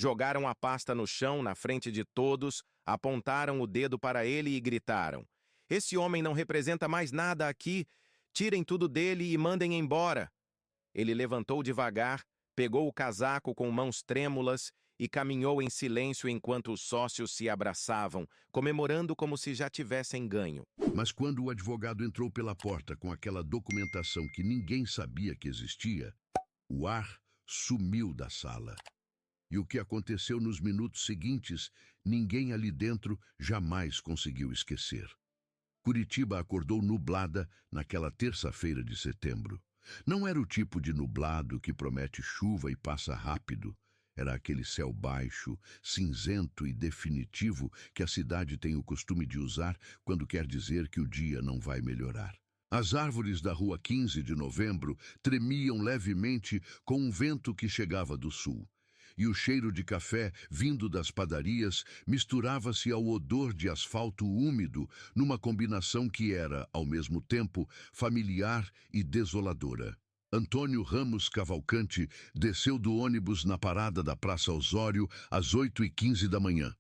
Jogaram a pasta no chão na frente de todos, apontaram o dedo para ele e gritaram: "Esse homem não representa mais nada aqui. Tirem tudo dele e mandem embora." Ele levantou devagar, pegou o casaco com mãos trêmulas e caminhou em silêncio enquanto os sócios se abraçavam, comemorando como se já tivessem ganho. Mas quando o advogado entrou pela porta com aquela documentação que ninguém sabia que existia, o ar sumiu da sala. E o que aconteceu nos minutos seguintes, ninguém ali dentro jamais conseguiu esquecer. Curitiba acordou nublada naquela terça-feira de setembro. Não era o tipo de nublado que promete chuva e passa rápido. Era aquele céu baixo, cinzento e definitivo que a cidade tem o costume de usar quando quer dizer que o dia não vai melhorar. As árvores da Rua 15 de Novembro tremiam levemente com um vento que chegava do sul. E o cheiro de café vindo das padarias misturava-se ao odor de asfalto úmido numa combinação que era, ao mesmo tempo, familiar e desoladora. Antônio Ramos Cavalcante desceu do ônibus na parada da Praça Osório às 8h15 da manhã.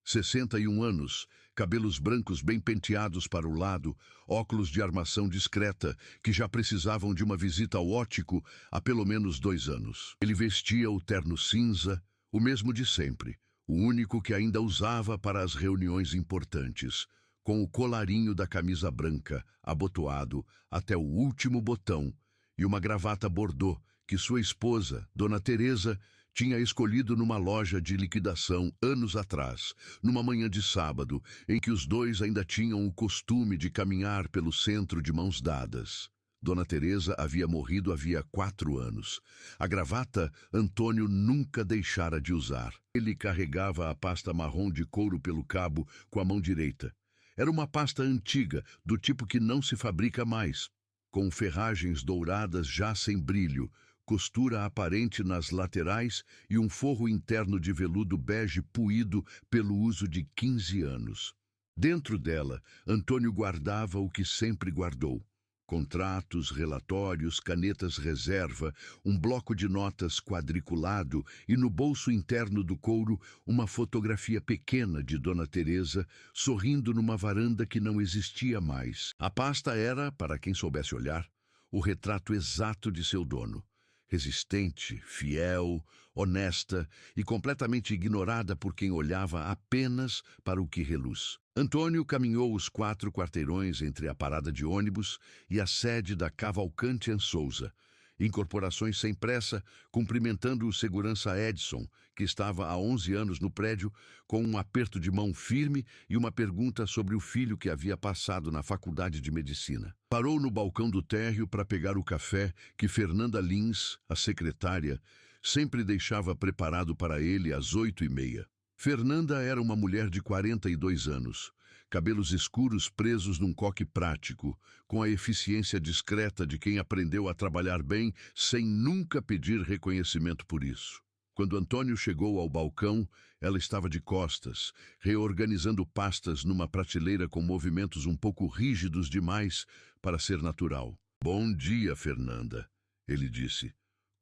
61 anos, cabelos brancos bem penteados para o lado, óculos de armação discreta que já precisavam de uma visita ao óptico há pelo menos 2 anos. Ele vestia o terno cinza, o mesmo de sempre, o único que ainda usava para as reuniões importantes, com o colarinho da camisa branca, abotoado até o último botão, e uma gravata bordô que sua esposa, Dona Teresa, tinha escolhido numa loja de liquidação anos atrás, numa manhã de sábado, em que os dois ainda tinham o costume de caminhar pelo centro de mãos dadas. Dona Teresa havia morrido havia 4 anos. A gravata Antônio nunca deixara de usar. Ele carregava a pasta marrom de couro pelo cabo com a mão direita. Era uma pasta antiga, do tipo que não se fabrica mais, com ferragens douradas já sem brilho, costura aparente nas laterais e um forro interno de veludo bege puído pelo uso de 15 anos. Dentro dela, Antônio guardava o que sempre guardou: contratos, relatórios, canetas reserva, um bloco de notas quadriculado e no bolso interno do couro uma fotografia pequena de Dona Teresa sorrindo numa varanda que não existia mais. A pasta era, para quem soubesse olhar, o retrato exato de seu dono. Resistente, fiel, honesta e completamente ignorada por quem olhava apenas para o que reluz. Antônio caminhou os 4 quarteirões entre a parada de ônibus e a sede da Cavalcante & Souza, incorporações sem pressa, cumprimentando o segurança Edson, que estava há 11 anos no prédio, com um aperto de mão firme e uma pergunta sobre o filho que havia passado na faculdade de medicina. Parou no balcão do térreo para pegar o café que Fernanda Lins, a secretária, sempre deixava preparado para ele às 8h30. Fernanda era uma mulher de 42 anos, cabelos escuros presos num coque prático, com a eficiência discreta de quem aprendeu a trabalhar bem sem nunca pedir reconhecimento por isso. Quando Antônio chegou ao balcão, ela estava de costas, reorganizando pastas numa prateleira com movimentos um pouco rígidos demais para ser natural. "Bom dia, Fernanda", ele disse,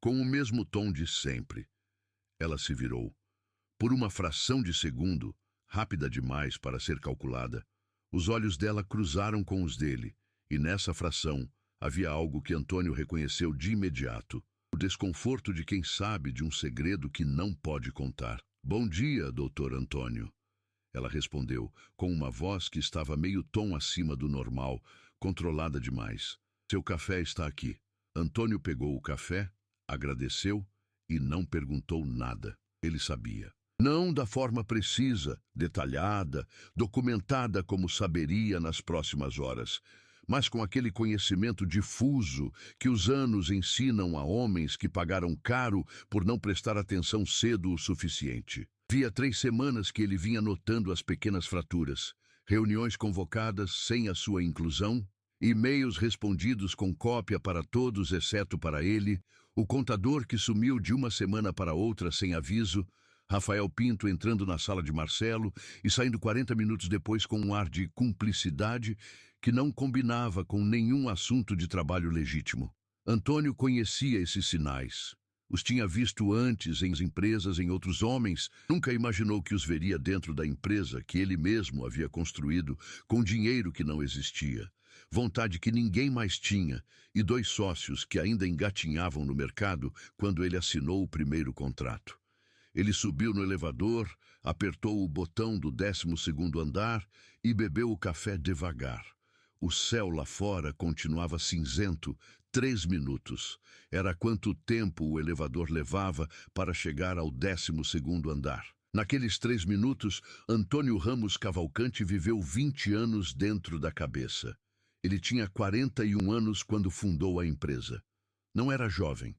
com o mesmo tom de sempre. Ela se virou. Por uma fração de segundo, rápida demais para ser calculada, os olhos dela cruzaram com os dele, e nessa fração havia algo que Antônio reconheceu de imediato: o desconforto de quem sabe de um segredo que não pode contar. "Bom dia, doutor Antônio", ela respondeu, com uma voz que estava meio tom acima do normal, controlada demais. "Seu café está aqui." Antônio pegou o café, agradeceu e não perguntou nada. Ele sabia. Não da forma precisa, detalhada, documentada como saberia nas próximas horas, mas com aquele conhecimento difuso que os anos ensinam a homens que pagaram caro por não prestar atenção cedo o suficiente. Havia 3 semanas que ele vinha notando as pequenas fraturas, reuniões convocadas sem a sua inclusão, e-mails respondidos com cópia para todos exceto para ele, o contador que sumiu de uma semana para outra sem aviso, Rafael Pinto entrando na sala de Marcelo e saindo 40 minutos depois com um ar de cumplicidade que não combinava com nenhum assunto de trabalho legítimo. Antônio conhecia esses sinais. Os tinha visto antes em empresas, em outros homens. Nunca imaginou que os veria dentro da empresa que ele mesmo havia construído com dinheiro que não existia, vontade que ninguém mais tinha e dois sócios que ainda engatinhavam no mercado quando ele assinou o primeiro contrato. Ele subiu no elevador, apertou o botão do 12º andar e bebeu o café devagar. O céu lá fora continuava cinzento. 3 minutos. Era quanto tempo o elevador levava para chegar ao 12º andar. Naqueles 3 minutos, Antônio Ramos Cavalcante viveu 20 anos dentro da cabeça. Ele tinha 41 anos quando fundou a empresa. Não era jovem,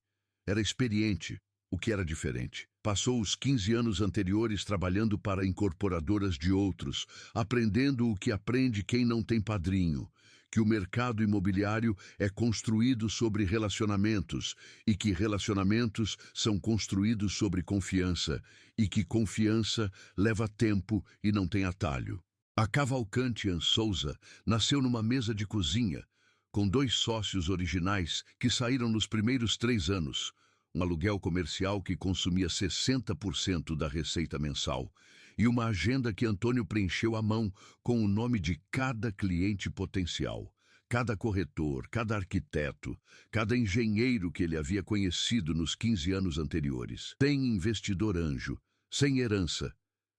era experiente, o que era diferente. Passou os 15 anos anteriores trabalhando para incorporadoras de outros, aprendendo o que aprende quem não tem padrinho, que o mercado imobiliário é construído sobre relacionamentos e que relacionamentos são construídos sobre confiança e que confiança leva tempo e não tem atalho. A Cavalcante Souza nasceu numa mesa de cozinha, com 2 sócios originais que saíram nos primeiros 3 anos, um aluguel comercial que consumia 60% da receita mensal, e uma agenda que Antônio preencheu à mão com o nome de cada cliente potencial, cada corretor, cada arquiteto, cada engenheiro que ele havia conhecido nos 15 anos anteriores. Sem investidor anjo, sem herança,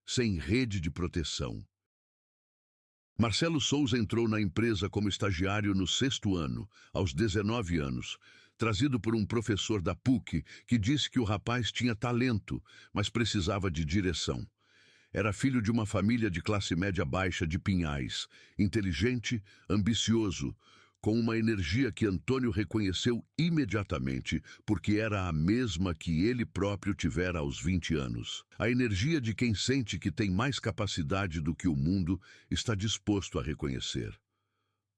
sem rede de proteção. Marcelo Souza entrou na empresa como estagiário no 6º ano, aos 19 anos, trazido por um professor da PUC que disse que o rapaz tinha talento, mas precisava de direção. Era filho de uma família de classe média baixa de Pinhais, inteligente, ambicioso, com uma energia que Antônio reconheceu imediatamente, porque era a mesma que ele próprio tivera aos 20 anos. A energia de quem sente que tem mais capacidade do que o mundo está disposto a reconhecer.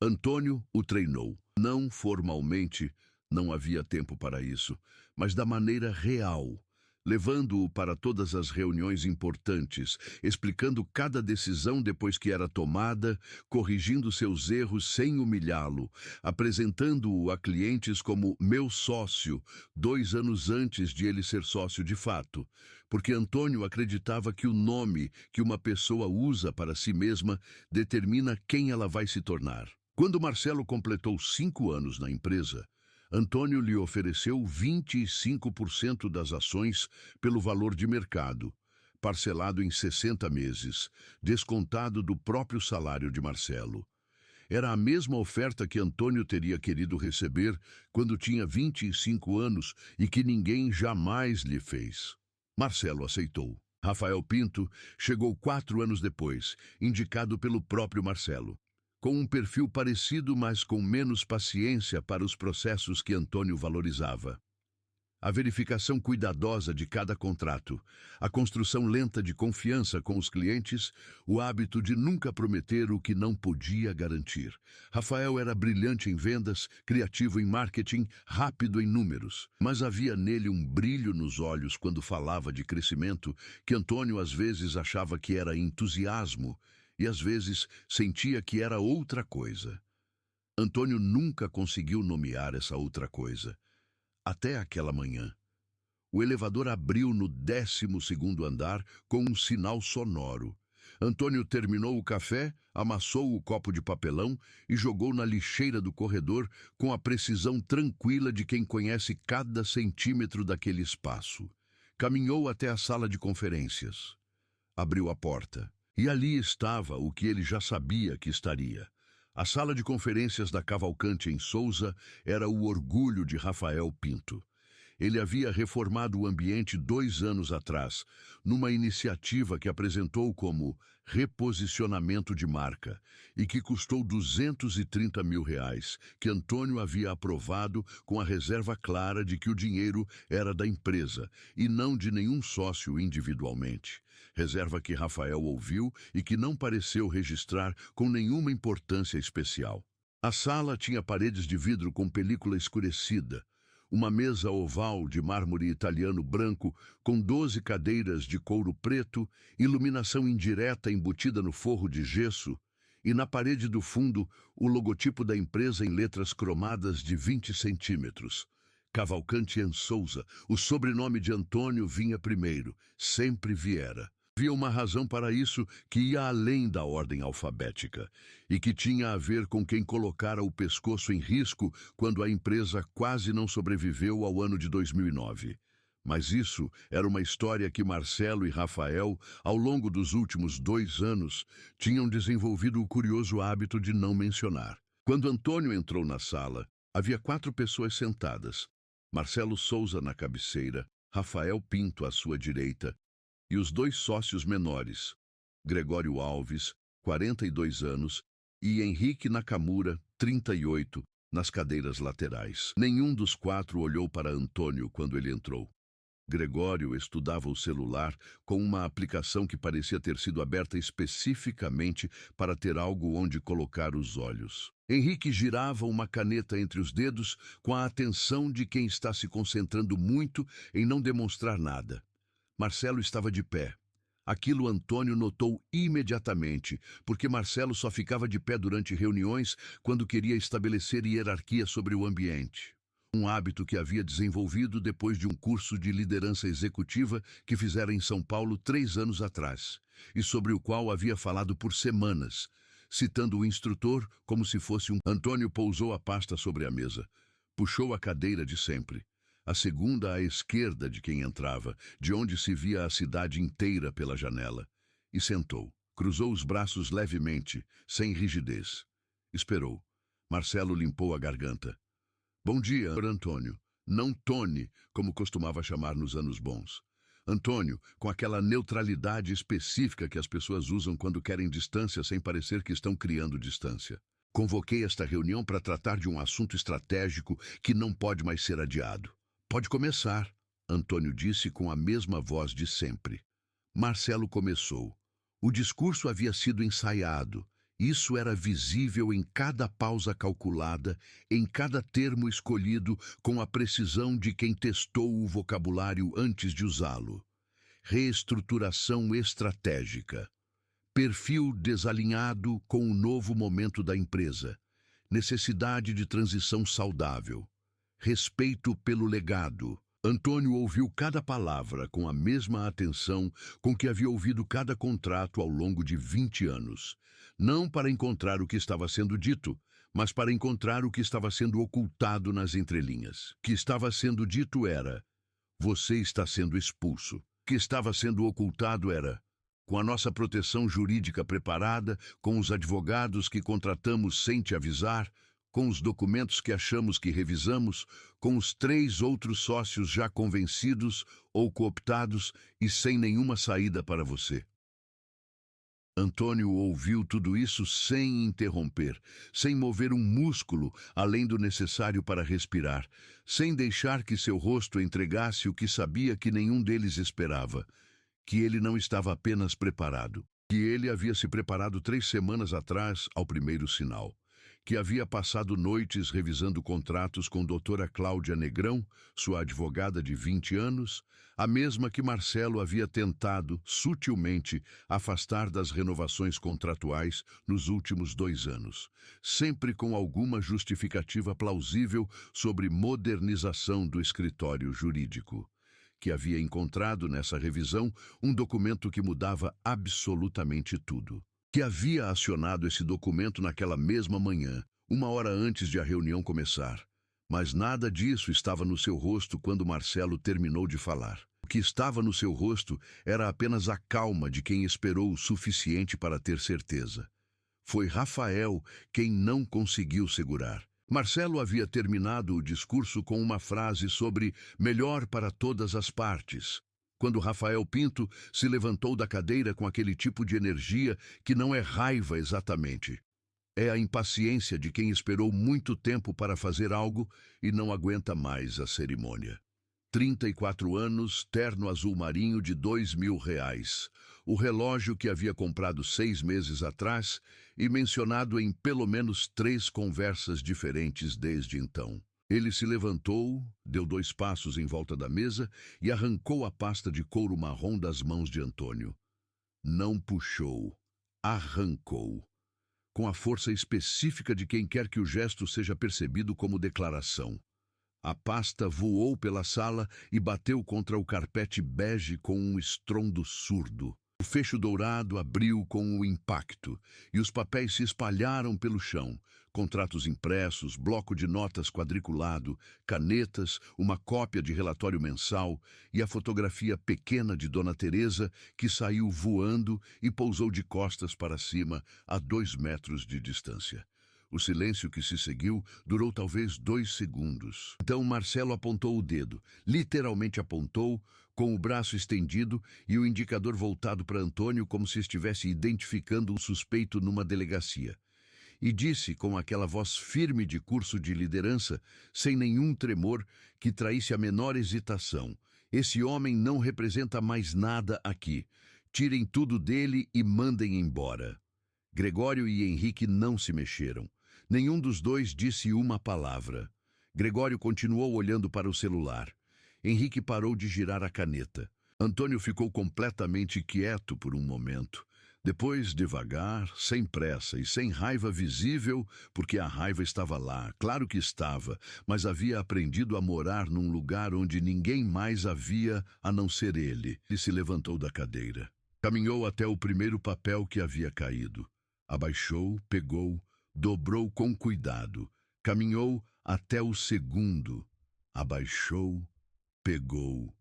Antônio o treinou, não formalmente, não havia tempo para isso, mas da maneira real, levando-o para todas as reuniões importantes, explicando cada decisão depois que era tomada, corrigindo seus erros sem humilhá-lo, apresentando-o a clientes como meu sócio, 2 anos antes de ele ser sócio de fato, porque Antônio acreditava que o nome que uma pessoa usa para si mesma determina quem ela vai se tornar. Quando Marcelo completou 5 anos na empresa, Antônio lhe ofereceu 25% das ações pelo valor de mercado, parcelado em 60 meses, descontado do próprio salário de Marcelo. Era a mesma oferta que Antônio teria querido receber quando tinha 25 anos e que ninguém jamais lhe fez. Marcelo aceitou. Rafael Pinto chegou 4 anos depois, indicado pelo próprio Marcelo. Com um perfil parecido, mas com menos paciência para os processos que Antônio valorizava. A verificação cuidadosa de cada contrato, a construção lenta de confiança com os clientes, o hábito de nunca prometer o que não podia garantir. Rafael era brilhante em vendas, criativo em marketing, rápido em números, mas havia nele um brilho nos olhos quando falava de crescimento que Antônio às vezes achava que era entusiasmo, e às vezes sentia que era outra coisa. Antônio nunca conseguiu nomear essa outra coisa. Até aquela manhã. O elevador abriu no 12º andar com um sinal sonoro. Antônio terminou o café, amassou o copo de papelão e jogou na lixeira do corredor com a precisão tranquila de quem conhece cada centímetro daquele espaço. Caminhou até a sala de conferências. Abriu a porta. E ali estava o que ele já sabia que estaria. A sala de conferências da Cavalcante Souza era o orgulho de Rafael Pinto. Ele havia reformado o ambiente 2 anos atrás, numa iniciativa que apresentou como reposicionamento de marca e que custou R$230 mil, que Antônio havia aprovado com a reserva clara de que o dinheiro era da empresa e não de nenhum sócio individualmente. Reserva que Rafael ouviu e que não pareceu registrar com nenhuma importância especial. A sala tinha paredes de vidro com película escurecida, uma mesa oval de mármore italiano branco com 12 cadeiras de couro preto, iluminação indireta embutida no forro de gesso e na parede do fundo o logotipo da empresa em letras cromadas de 20 centímetros. Cavalcante en Souza, o sobrenome de Antônio vinha primeiro, sempre viera. Havia uma razão para isso que ia além da ordem alfabética e que tinha a ver com quem colocara o pescoço em risco quando a empresa quase não sobreviveu ao ano de 2009. Mas isso era uma história que Marcelo e Rafael, ao longo dos últimos 2 anos, tinham desenvolvido o curioso hábito de não mencionar. Quando Antônio entrou na sala, havia 4 pessoas sentadas. Marcelo Souza na cabeceira, Rafael Pinto à sua direita e os 2 sócios menores, Gregório Alves, 42 anos, e Henrique Nakamura, 38, nas cadeiras laterais. Nenhum dos 4 olhou para Antônio quando ele entrou. Gregório estudava o celular com uma aplicação que parecia ter sido aberta especificamente para ter algo onde colocar os olhos. Henrique girava uma caneta entre os dedos com a atenção de quem está se concentrando muito em não demonstrar nada. Marcelo estava de pé. Aquilo Antônio notou imediatamente, porque Marcelo só ficava de pé durante reuniões quando queria estabelecer hierarquia sobre o ambiente. Um hábito que havia desenvolvido depois de um curso de liderança executiva que fizera em São Paulo 3 anos atrás, e sobre o qual havia falado por semanas, citando o instrutor como se fosse um... Antônio pousou a pasta sobre a mesa, puxou a cadeira de sempre, a segunda à esquerda de quem entrava, de onde se via a cidade inteira pela janela, e sentou. Cruzou os braços levemente, sem rigidez. Esperou. Marcelo limpou a garganta. Bom dia, Antônio. Não Tony, como costumava chamar nos anos bons. Antônio, com aquela neutralidade específica que as pessoas usam quando querem distância sem parecer que estão criando distância. Convoquei esta reunião para tratar de um assunto estratégico que não pode mais ser adiado. Pode começar, Antônio disse com a mesma voz de sempre. Marcelo começou. O discurso havia sido ensaiado. Isso era visível em cada pausa calculada, em cada termo escolhido com a precisão de quem testou o vocabulário antes de usá-lo. Reestruturação estratégica. Perfil desalinhado com o novo momento da empresa. Necessidade de transição saudável. Respeito pelo legado. Antônio ouviu cada palavra com a mesma atenção com que havia ouvido cada contrato ao longo de 20 anos. Não para encontrar o que estava sendo dito, mas para encontrar o que estava sendo ocultado nas entrelinhas. O que estava sendo dito era: você está sendo expulso. O que estava sendo ocultado era: com a nossa proteção jurídica preparada, com os advogados que contratamos sem te avisar, com os documentos que achamos que revisamos, com os 3 outros sócios já convencidos ou cooptados e sem nenhuma saída para você. Antônio ouviu tudo isso sem interromper, sem mover um músculo além do necessário para respirar, sem deixar que seu rosto entregasse o que sabia que nenhum deles esperava, que ele não estava apenas preparado, que ele havia se preparado 3 semanas atrás ao primeiro sinal, que havia passado noites revisando contratos com doutora Cláudia Negrão, sua advogada de 20 anos, a mesma que Marcelo havia tentado, sutilmente, afastar das renovações contratuais nos últimos 2 anos, sempre com alguma justificativa plausível sobre modernização do escritório jurídico, que havia encontrado nessa revisão um documento que mudava absolutamente tudo. Que havia acionado esse documento naquela mesma manhã, 1 hora antes de a reunião começar. Mas nada disso estava no seu rosto quando Marcelo terminou de falar. O que estava no seu rosto era apenas a calma de quem esperou o suficiente para ter certeza. Foi Rafael quem não conseguiu segurar. Marcelo havia terminado o discurso com uma frase sobre melhor para todas as partes, quando Rafael Pinto se levantou da cadeira com aquele tipo de energia que não é raiva exatamente. É a impaciência de quem esperou muito tempo para fazer algo e não aguenta mais a cerimônia. 34 anos, terno azul marinho de R$ 2.000. O relógio que havia comprado 6 meses atrás e mencionado em pelo menos 3 conversas diferentes desde então. Ele se levantou, deu 2 passos em volta da mesa e arrancou a pasta de couro marrom das mãos de Antônio. Não puxou, arrancou, com a força específica de quem quer que o gesto seja percebido como declaração. A pasta voou pela sala e bateu contra o carpete bege com um estrondo surdo. O fecho dourado abriu com o impacto e os papéis se espalharam pelo chão. Contratos impressos, bloco de notas quadriculado, canetas, uma cópia de relatório mensal e a fotografia pequena de Dona Teresa, que saiu voando e pousou de costas para cima a 2 metros de distância. O silêncio que se seguiu durou talvez 2 segundos. Então Marcelo apontou o dedo, literalmente apontou, com o braço estendido e o indicador voltado para Antônio como se estivesse identificando um suspeito numa delegacia. E disse com aquela voz firme de curso de liderança, sem nenhum tremor, que traísse a menor hesitação: esse homem não representa mais nada aqui. Tirem tudo dele e mandem embora. Gregório e Henrique não se mexeram. Nenhum dos dois disse uma palavra. Gregório continuou olhando para o celular. Henrique parou de girar a caneta. Antônio ficou completamente quieto por um momento. Depois, devagar, sem pressa e sem raiva visível, porque a raiva estava lá, claro que estava, mas havia aprendido a morar num lugar onde ninguém mais havia a não ser ele. Ele se levantou da cadeira. Caminhou até o primeiro papel que havia caído. Abaixou, pegou, dobrou com cuidado. Caminhou até o segundo. Abaixou, pegou,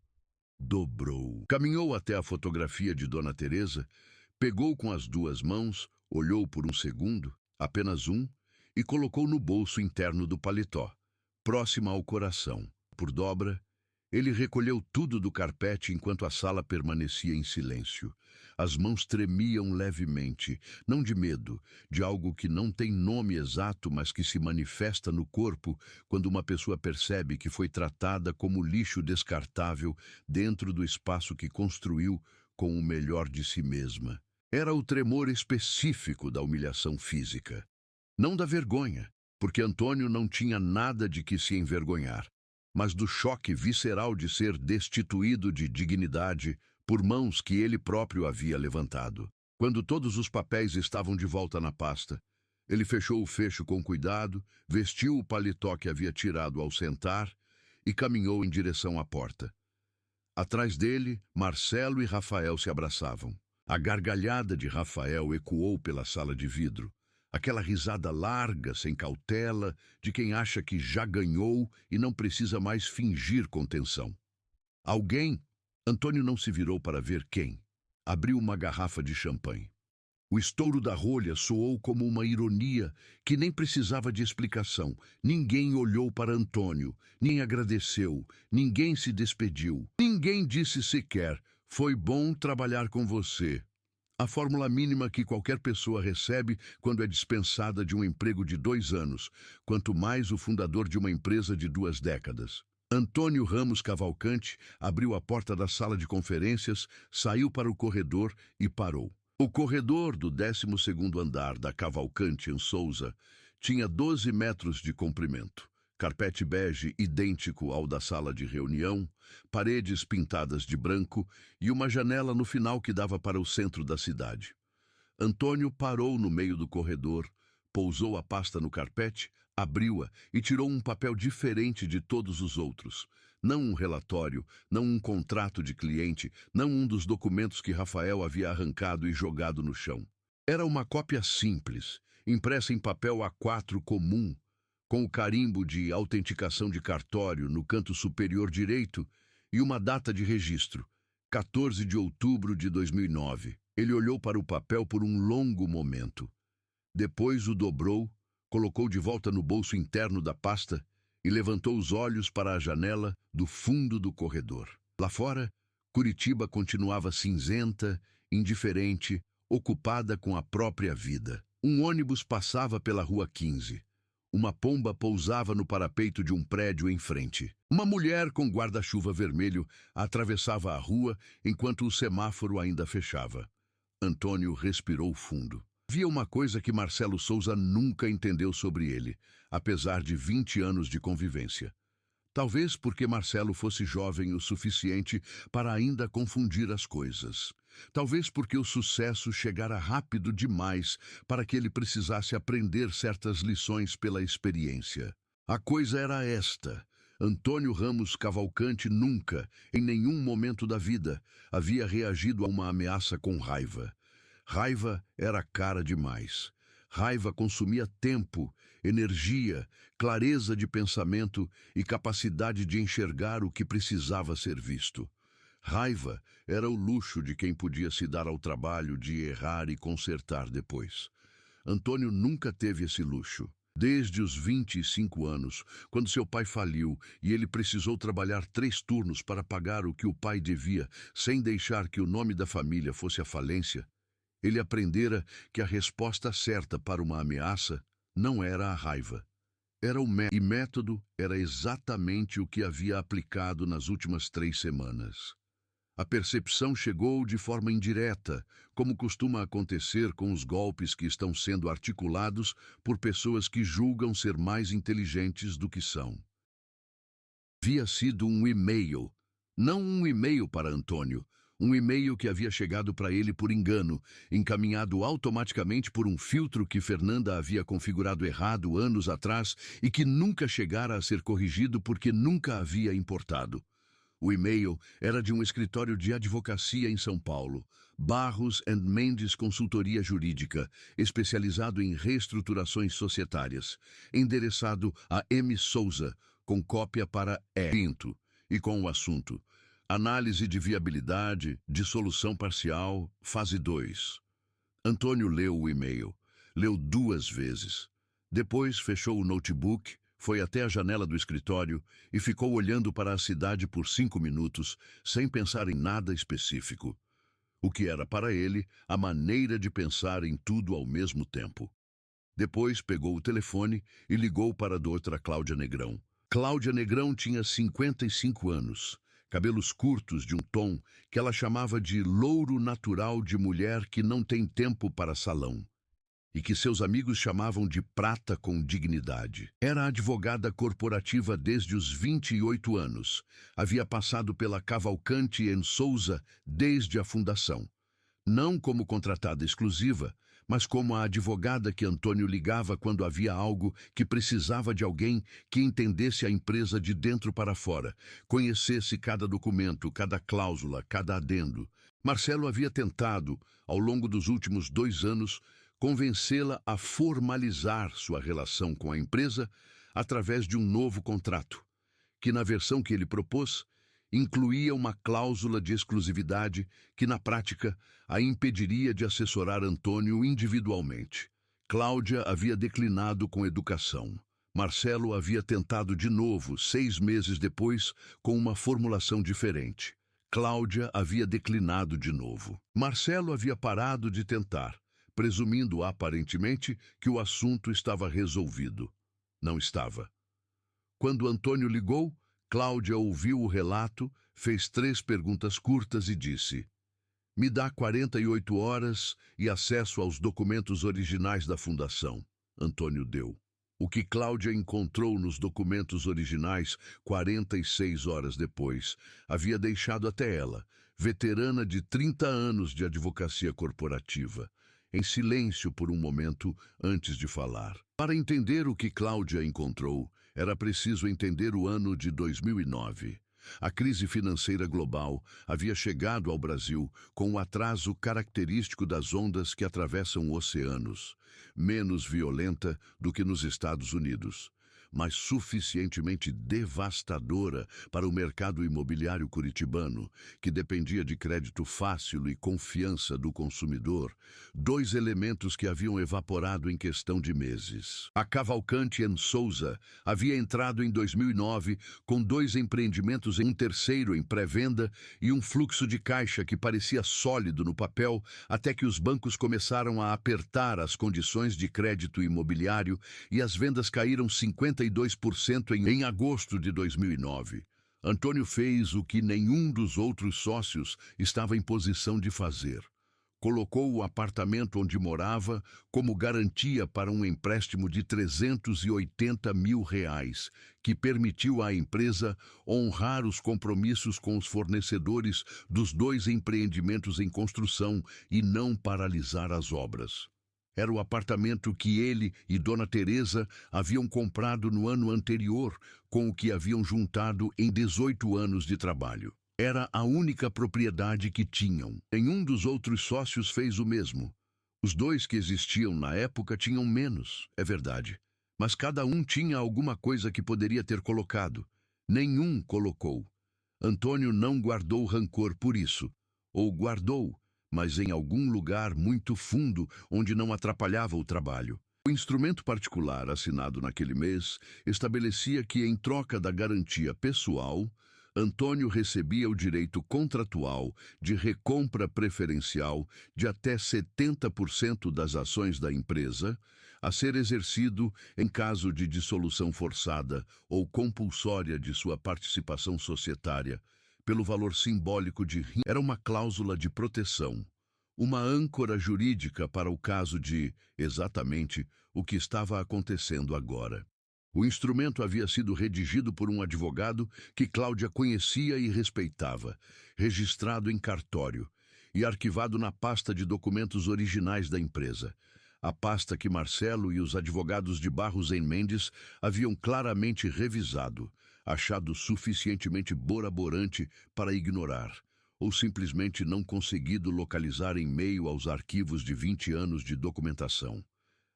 dobrou. Caminhou até a fotografia de Dona Teresa, pegou com as 2 mãos, olhou por um segundo, apenas um, e colocou no bolso interno do paletó, próxima ao coração. Por dobra, ele recolheu tudo do carpete enquanto a sala permanecia em silêncio. As mãos tremiam levemente, não de medo, de algo que não tem nome exato, mas que se manifesta no corpo quando uma pessoa percebe que foi tratada como lixo descartável dentro do espaço que construiu com o melhor de si mesma. Era o tremor específico da humilhação física. Não da vergonha, porque Antônio não tinha nada de que se envergonhar, mas do choque visceral de ser destituído de dignidade por mãos que ele próprio havia levantado. Quando todos os papéis estavam de volta na pasta, ele fechou o fecho com cuidado, vestiu o paletó que havia tirado ao sentar e caminhou em direção à porta. Atrás dele, Marcelo e Rafael se abraçavam. A gargalhada de Rafael ecoou pela sala de vidro. Aquela risada larga, sem cautela, de quem acha que já ganhou e não precisa mais fingir contenção. Alguém, Antônio não se virou para ver quem, abriu uma garrafa de champanhe. O estouro da rolha soou como uma ironia que nem precisava de explicação. Ninguém olhou para Antônio, nem agradeceu, ninguém se despediu. Ninguém disse sequer: "Foi bom trabalhar com você." A fórmula mínima que qualquer pessoa recebe quando é dispensada de um emprego de 2 anos, quanto mais o fundador de uma empresa de 2 décadas. Antônio Ramos Cavalcante abriu a porta da sala de conferências, saiu para o corredor e parou. O corredor do 12º andar da Cavalcante em Souza tinha 12 metros de comprimento. Carpete bege idêntico ao da sala de reunião, paredes pintadas de branco e uma janela no final que dava para o centro da cidade. Antônio parou no meio do corredor, pousou a pasta no carpete, abriu-a e tirou um papel diferente de todos os outros. Não um relatório, não um contrato de cliente, não um dos documentos que Rafael havia arrancado e jogado no chão. Era uma cópia simples, impressa em papel A4 comum, com o carimbo de autenticação de cartório no canto superior direito e uma data de registro, 14 de outubro de 2009. Ele olhou para o papel por um longo momento. Depois o dobrou, colocou de volta no bolso interno da pasta e levantou os olhos para a janela do fundo do corredor. Lá fora, Curitiba continuava cinzenta, indiferente, ocupada com a própria vida. Um ônibus passava pela Rua 15. Uma pomba pousava no parapeito de um prédio em frente. Uma mulher com guarda-chuva vermelho atravessava a rua enquanto o semáforo ainda fechava. Antônio respirou fundo. Havia uma coisa que Marcelo Souza nunca entendeu sobre ele, apesar de 20 anos de convivência. Talvez porque Marcelo fosse jovem o suficiente para ainda confundir as coisas. Talvez porque o sucesso chegara rápido demais para que ele precisasse aprender certas lições pela experiência. A coisa era esta: Antônio Ramos Cavalcante nunca, em nenhum momento da vida, havia reagido a uma ameaça com raiva. Raiva era cara demais. Raiva consumia tempo, energia, clareza de pensamento e capacidade de enxergar o que precisava ser visto. Raiva era o luxo de quem podia se dar ao trabalho de errar e consertar depois. Antônio nunca teve esse luxo. Desde os 25 anos, quando seu pai faliu e ele precisou trabalhar 3 turnos para pagar o que o pai devia, sem deixar que o nome da família fosse a falência, ele aprendera que a resposta certa para uma ameaça não era a raiva. Era e método era exatamente o que havia aplicado nas últimas 3 semanas. A percepção chegou de forma indireta, como costuma acontecer com os golpes que estão sendo articulados por pessoas que julgam ser mais inteligentes do que são. Havia sido um e-mail, não um e-mail para Antônio, um e-mail que havia chegado para ele por engano, encaminhado automaticamente por um filtro que Fernanda havia configurado errado anos atrás e que nunca chegara a ser corrigido porque nunca havia importado. O e-mail era de um escritório de advocacia em São Paulo, Barros & Mendes Consultoria Jurídica, especializado em reestruturações societárias, endereçado a M. Souza, com cópia para E. Pinto, e com o assunto: Análise de viabilidade, dissolução parcial, fase 2. Antônio leu o e-mail. Leu 2 vezes. Depois fechou o notebook, foi até a janela do escritório e ficou olhando para a cidade por 5 minutos, sem pensar em nada específico. O que era para ele a maneira de pensar em tudo ao mesmo tempo. Depois pegou o telefone e ligou para a doutora Cláudia Negrão. Cláudia Negrão tinha 55 anos, cabelos curtos de um tom que ela chamava de louro natural de mulher que não tem tempo para salão, e que seus amigos chamavam de prata com dignidade. Era advogada corporativa desde os 28 anos. Havia passado pela Cavalcante & Souza desde a fundação. Não como contratada exclusiva, mas como a advogada que Antônio ligava quando havia algo que precisava de alguém que entendesse a empresa de dentro para fora, conhecesse cada documento, cada cláusula, cada adendo. Marcelo havia tentado, ao longo dos últimos 2 anos, convencê-la a formalizar sua relação com a empresa através de um novo contrato, que na versão que ele propôs, incluía uma cláusula de exclusividade que, na prática, a impediria de assessorar Antônio individualmente. Cláudia havia declinado com educação. Marcelo havia tentado de novo, 6 meses depois, com uma formulação diferente. Cláudia havia declinado de novo. Marcelo havia parado de tentar, presumindo aparentemente que o assunto estava resolvido. Não estava. Quando Antônio ligou, Cláudia ouviu o relato, fez 3 perguntas curtas e disse: "Me dá 48 horas e acesso aos documentos originais da fundação." Antônio deu. O que Cláudia encontrou nos documentos originais 46 horas depois havia deixado até ela, veterana de 30 anos de advocacia corporativa, em silêncio por um momento antes de falar. Para entender o que Cláudia encontrou, era preciso entender o ano de 2009. A crise financeira global havia chegado ao Brasil com o atraso característico das ondas que atravessam oceanos, menos violenta do que nos Estados Unidos, mas suficientemente devastadora para o mercado imobiliário curitibano, que dependia de crédito fácil e confiança do consumidor, 2 elementos que haviam evaporado em questão de meses. A Cavalcante & Souza havia entrado em 2009 com 2 empreendimentos, um terceiro em pré-venda e um fluxo de caixa que parecia sólido no papel, até que os bancos começaram a apertar as condições de crédito imobiliário e as vendas caíram 52% em agosto de 2009. Antônio fez o que nenhum dos outros sócios estava em posição de fazer. Colocou o apartamento onde morava como garantia para um empréstimo de R$380 mil, que permitiu à empresa honrar os compromissos com os fornecedores dos 2 empreendimentos em construção e não paralisar as obras. Era o apartamento que ele e Dona Teresa haviam comprado no ano anterior, com o que haviam juntado em 18 anos de trabalho. Era a única propriedade que tinham. Nenhum dos outros sócios fez o mesmo. Os dois que existiam na época tinham menos, é verdade. Mas cada um tinha alguma coisa que poderia ter colocado. Nenhum colocou. Antônio não guardou rancor por isso. Ou guardou, mas em algum lugar muito fundo onde não atrapalhava o trabalho. O instrumento particular assinado naquele mês estabelecia que, em troca da garantia pessoal, Antônio recebia o direito contratual de recompra preferencial de até 70% das ações da empresa, a ser exercido em caso de dissolução forçada ou compulsória de sua participação societária, pelo valor simbólico de R$ 100. Era uma cláusula de proteção, uma âncora jurídica para o caso de, exatamente, o que estava acontecendo agora. O instrumento havia sido redigido por um advogado que Cláudia conhecia e respeitava, registrado em cartório e arquivado na pasta de documentos originais da empresa. A pasta que Marcelo e os advogados de Barros em Mendes haviam claramente revisado, achado suficientemente bораborante para ignorar, ou simplesmente não conseguido localizar em meio aos arquivos de 20 anos de documentação.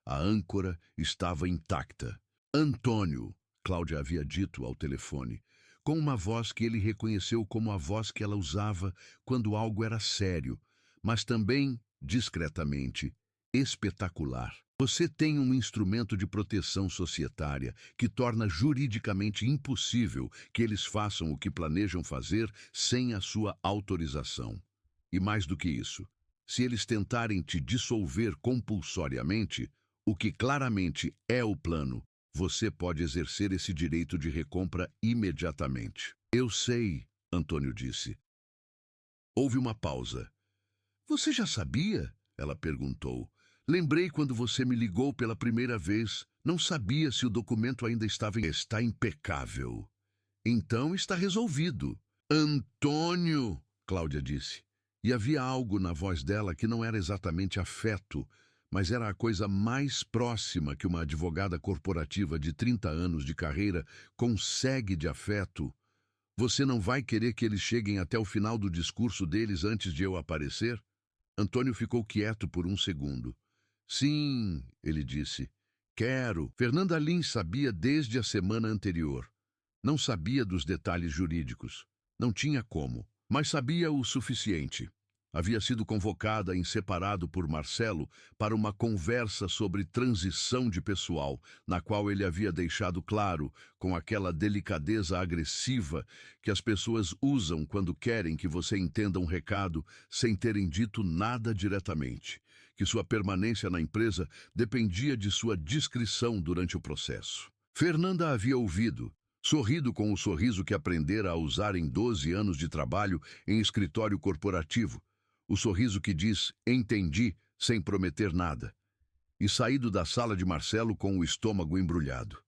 A âncora estava intacta. Antônio, Cláudia havia dito ao telefone, com uma voz que ele reconheceu como a voz que ela usava quando algo era sério, mas também, discretamente, espetacular. Você tem um instrumento de proteção societária que torna juridicamente impossível que eles façam o que planejam fazer sem a sua autorização. E mais do que isso, se eles tentarem te dissolver compulsoriamente, o que claramente é o plano, você pode exercer esse direito de recompra imediatamente. Eu sei, Antônio disse. Houve uma pausa. Você já sabia? Ela perguntou. Lembrei quando você me ligou pela primeira vez. Não sabia se o documento ainda estava em... Está impecável. Então está resolvido. Antônio, Cláudia disse. E havia algo na voz dela que não era exatamente afeto, mas era a coisa mais próxima que uma advogada corporativa de 30 anos de carreira consegue de afeto. Você não vai querer que eles cheguem até o final do discurso deles antes de eu aparecer? Antônio ficou quieto por um segundo. Sim, ele disse. Quero. Fernanda Lins sabia desde a semana anterior. Não sabia dos detalhes jurídicos. Não tinha como, mas sabia o suficiente. Havia sido convocada em separado por Marcelo para uma conversa sobre transição de pessoal, na qual ele havia deixado claro, com aquela delicadeza agressiva que as pessoas usam quando querem que você entenda um recado sem terem dito nada diretamente, que sua permanência na empresa dependia de sua discrição durante o processo. Fernanda havia ouvido, sorrido com o sorriso que aprendera a usar em 12 anos de trabalho em escritório corporativo, o sorriso que diz, entendi, sem prometer nada, e saído da sala de Marcelo com o estômago embrulhado.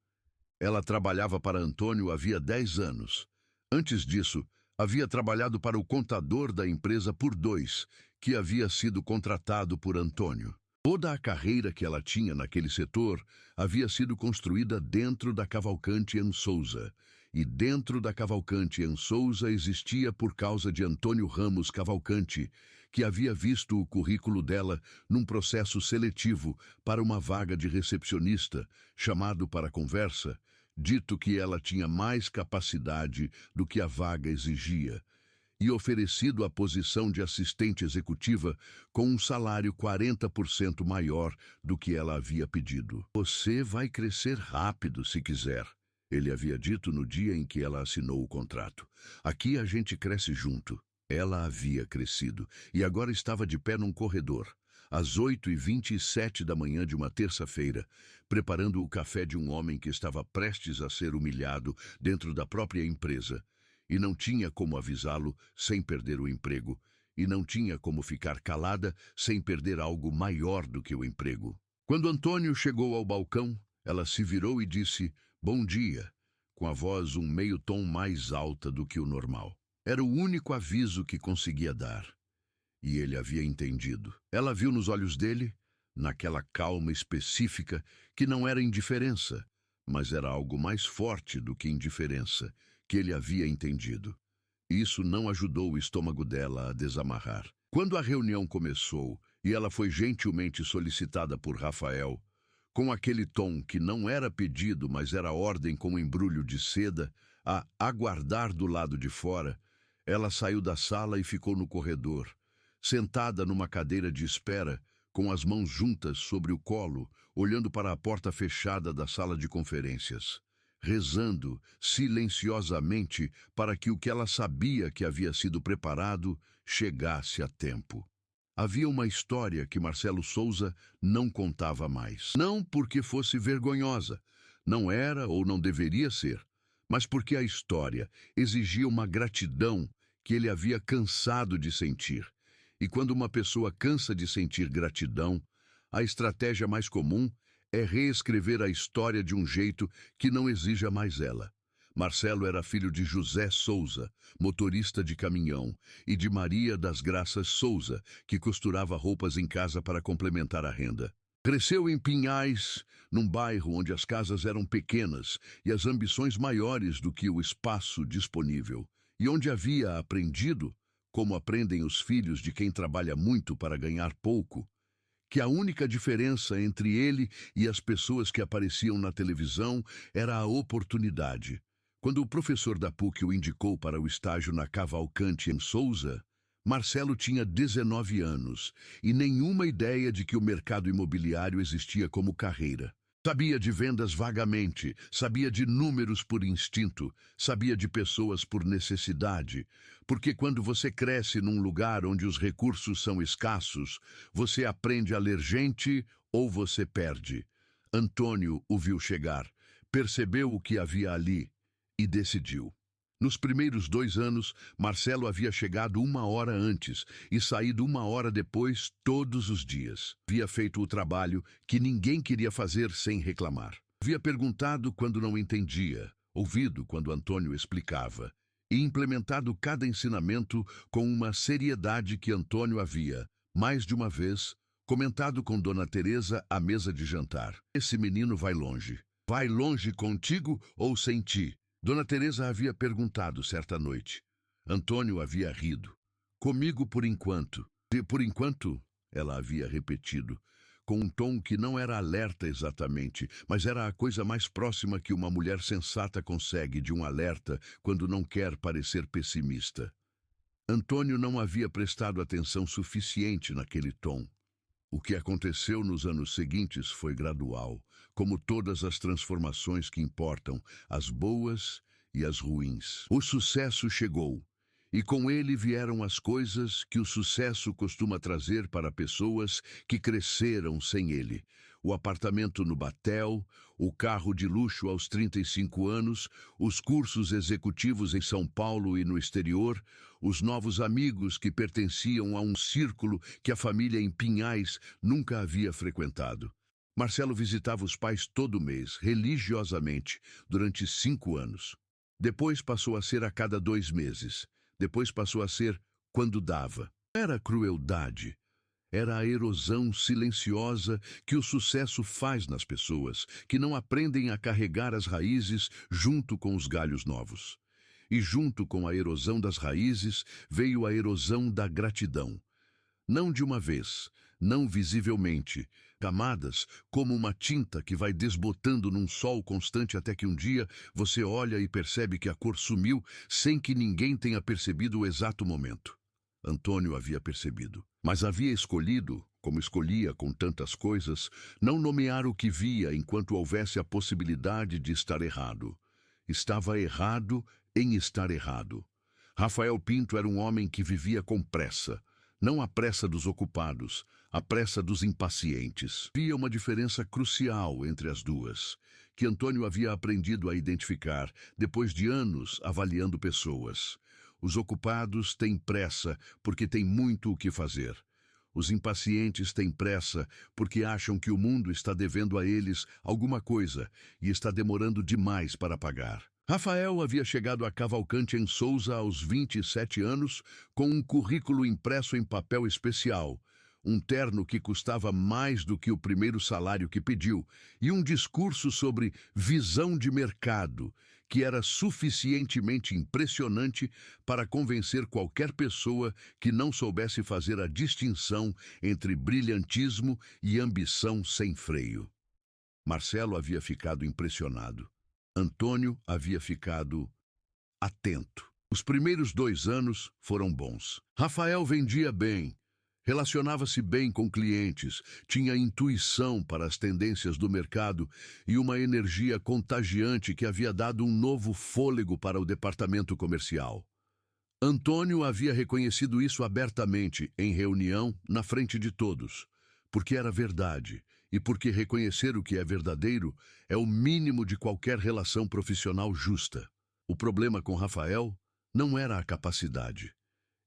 Ela trabalhava para Antônio havia 10 anos. Antes disso, havia trabalhado para o contador da empresa por 2, que havia sido contratado por Antônio. Toda a carreira que ela tinha naquele setor havia sido construída dentro da Cavalcante & Souza, e dentro da Cavalcante & Souza existia por causa de Antônio Ramos Cavalcante, que havia visto o currículo dela num processo seletivo para uma vaga de recepcionista, chamado para conversa, dito que ela tinha mais capacidade do que a vaga exigia, e oferecido a posição de assistente executiva com um salário 40% maior do que ela havia pedido. Você vai crescer rápido se quiser, ele havia dito no dia em que ela assinou o contrato. Aqui a gente cresce junto. Ela havia crescido e agora estava de pé num corredor, às 8h27 da manhã de uma terça-feira, preparando o café de um homem que estava prestes a ser humilhado dentro da própria empresa, e não tinha como avisá-lo sem perder o emprego, e não tinha como ficar calada sem perder algo maior do que o emprego. Quando Antônio chegou ao balcão, ela se virou e disse, bom dia, com a voz um meio tom mais alta do que o normal. Era o único aviso que conseguia dar. E ele havia entendido. Ela viu nos olhos dele, naquela calma específica que não era indiferença, mas era algo mais forte do que indiferença, que ele havia entendido. Isso não ajudou o estômago dela a desamarrar. Quando a reunião começou e ela foi gentilmente solicitada por Rafael, com aquele tom que não era pedido, mas era ordem com um embrulho de seda, a aguardar do lado de fora, ela saiu da sala e ficou no corredor, sentada numa cadeira de espera, com as mãos juntas sobre o colo, olhando para a porta fechada da sala de conferências, rezando silenciosamente para que o que ela sabia que havia sido preparado chegasse a tempo. Havia uma história que Marcelo Souza não contava mais. Não porque fosse vergonhosa, não era ou não deveria ser, mas porque a história exigia uma gratidão que ele havia cansado de sentir. E quando uma pessoa cansa de sentir gratidão, a estratégia mais comum é reescrever a história de um jeito que não exija mais ela. Marcelo era filho de José Souza, motorista de caminhão, e de Maria das Graças Souza, que costurava roupas em casa para complementar a renda. Cresceu em Pinhais, num bairro onde as casas eram pequenas e as ambições maiores do que o espaço disponível, e onde havia aprendido, como aprendem os filhos de quem trabalha muito para ganhar pouco, que a única diferença entre ele e as pessoas que apareciam na televisão era a oportunidade. Quando o professor da PUC o indicou para o estágio na Cavalcante em Souza, Marcelo tinha 19 anos e nenhuma ideia de que o mercado imobiliário existia como carreira. Sabia de vendas vagamente, sabia de números por instinto, sabia de pessoas por necessidade, porque quando você cresce num lugar onde os recursos são escassos, você aprende a ler gente ou você perde. Antônio o viu chegar, percebeu o que havia ali e decidiu. Nos primeiros 2 anos, Marcelo havia chegado 1 hora antes e saído 1 hora depois todos os dias. Havia feito o trabalho que ninguém queria fazer sem reclamar. Havia perguntado quando não entendia, ouvido quando Antônio explicava, e implementado cada ensinamento com uma seriedade que Antônio havia, mais de uma vez, comentado com Dona Teresa à mesa de jantar. Esse menino vai longe. Vai longe contigo ou sem ti? Dona Teresa havia perguntado certa noite. Antônio havia rido. Comigo por enquanto. E por enquanto, ela havia repetido, com um tom que não era alerta exatamente, mas era a coisa mais próxima que uma mulher sensata consegue de um alerta quando não quer parecer pessimista. Antônio não havia prestado atenção suficiente naquele tom. O que aconteceu nos anos seguintes foi gradual, como todas as transformações que importam, as boas e as ruins. O sucesso chegou, e com ele vieram as coisas que o sucesso costuma trazer para pessoas que cresceram sem ele. O apartamento no Batel, o carro de luxo aos 35 anos, os cursos executivos em São Paulo e no exterior, os novos amigos que pertenciam a um círculo que a família em Pinhais nunca havia frequentado. Marcelo visitava os pais todo mês, religiosamente, durante 5 anos. Depois passou a ser a cada 2 meses. Depois passou a ser quando dava. Não era crueldade. Era a erosão silenciosa que o sucesso faz nas pessoas, que não aprendem a carregar as raízes junto com os galhos novos. E junto com a erosão das raízes veio a erosão da gratidão. Não de uma vez, não visivelmente, camadas como uma tinta que vai desbotando num sol constante até que um dia você olha e percebe que a cor sumiu sem que ninguém tenha percebido o exato momento. Antônio havia percebido, mas havia escolhido, como escolhia com tantas coisas, não nomear o que via enquanto houvesse a possibilidade de estar errado. Estava errado em estar errado. Rafael Pinto era um homem que vivia com pressa, não a pressa dos ocupados, a pressa dos impacientes. Havia uma diferença crucial entre as duas, que Antônio havia aprendido a identificar depois de anos avaliando pessoas. Os ocupados têm pressa porque têm muito o que fazer. Os impacientes têm pressa porque acham que o mundo está devendo a eles alguma coisa e está demorando demais para pagar. Rafael havia chegado a Cavalcante em Souza aos 27 anos com um currículo impresso em papel especial, um terno que custava mais do que o primeiro salário que pediu e um discurso sobre visão de mercado que era suficientemente impressionante para convencer qualquer pessoa que não soubesse fazer a distinção entre brilhantismo e ambição sem freio. Marcelo havia ficado impressionado. Antônio havia ficado atento. Os primeiros 2 anos foram bons. Rafael vendia bem, relacionava-se bem com clientes, tinha intuição para as tendências do mercado e uma energia contagiante que havia dado um novo fôlego para o departamento comercial. Antônio havia reconhecido isso abertamente, em reunião, na frente de todos, porque era verdade e porque reconhecer o que é verdadeiro é o mínimo de qualquer relação profissional justa. O problema com Rafael não era a capacidade,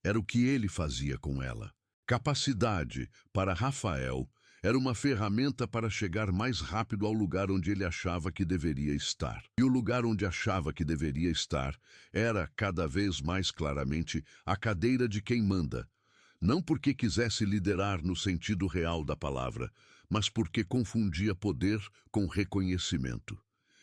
era o que ele fazia com ela. Capacidade, para Rafael, era uma ferramenta para chegar mais rápido ao lugar onde ele achava que deveria estar. E o lugar onde achava que deveria estar era, cada vez mais claramente, a cadeira de quem manda. Não porque quisesse liderar no sentido real da palavra, mas porque confundia poder com reconhecimento.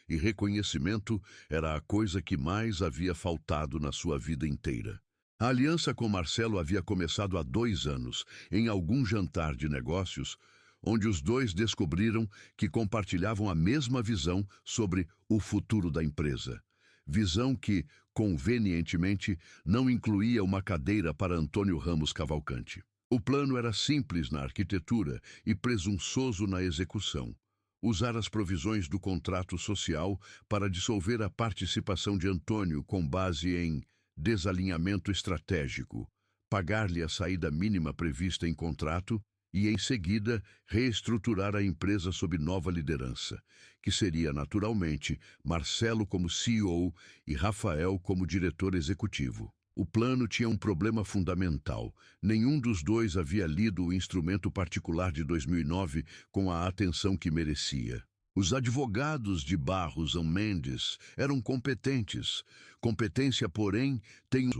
E reconhecimento era a coisa que mais havia faltado na sua vida inteira. A aliança com Marcelo havia começado há 2 anos, em algum jantar de negócios, onde os dois descobriram que compartilhavam a mesma visão sobre o futuro da empresa. Visão que, convenientemente, não incluía uma cadeira para Antônio Ramos Cavalcante. O plano era simples na arquitetura e presunçoso na execução. Usar as provisões do contrato social para dissolver a participação de Antônio com base em desalinhamento estratégico, pagar-lhe a saída mínima prevista em contrato e, em seguida, reestruturar a empresa sob nova liderança, que seria, naturalmente, Marcelo como CEO e Rafael como diretor executivo. O plano tinha um problema fundamental. Nenhum dos dois havia lido o instrumento particular de 2009 com a atenção que merecia. Os advogados de Barros Mendes eram competentes. Competência, porém, tem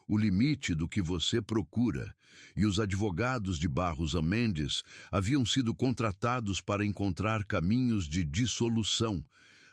o limite do que você procura. E os advogados de Barros Mendes haviam sido contratados para encontrar caminhos de dissolução,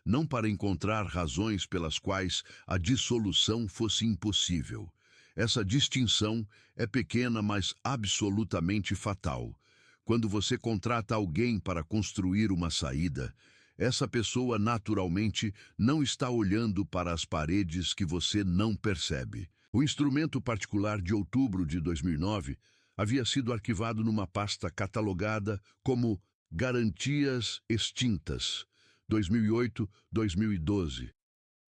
não para encontrar razões pelas quais a dissolução fosse impossível. Essa distinção é pequena, mas absolutamente fatal. Quando você contrata alguém para construir uma saída, essa pessoa naturalmente não está olhando para as paredes que você não percebe. O instrumento particular de outubro de 2009 havia sido arquivado numa pasta catalogada como Garantias Extintas, 2008-2012,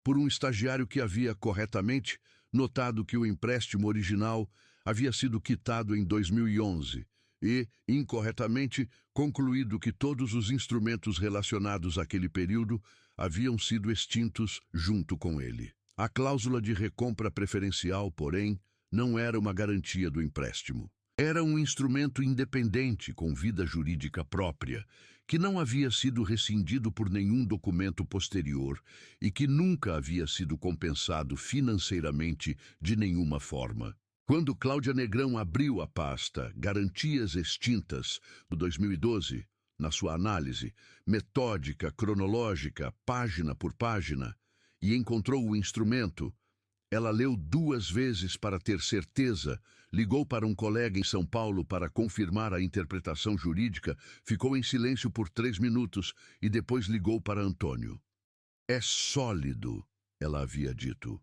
por um estagiário que havia corretamente notado que o empréstimo original havia sido quitado em 2011 e, incorretamente, concluído que todos os instrumentos relacionados àquele período haviam sido extintos junto com ele. A cláusula de recompra preferencial, porém, não era uma garantia do empréstimo. Era um instrumento independente com vida jurídica própria, que não havia sido rescindido por nenhum documento posterior e que nunca havia sido compensado financeiramente de nenhuma forma. Quando Cláudia Negrão abriu a pasta Garantias Extintas, do 2012, na sua análise, metódica, cronológica, página por página, e encontrou o instrumento, ela leu 2 vezes para ter certeza, ligou para um colega em São Paulo para confirmar a interpretação jurídica, ficou em silêncio por 3 minutos e depois ligou para Antônio. É sólido, ela havia dito.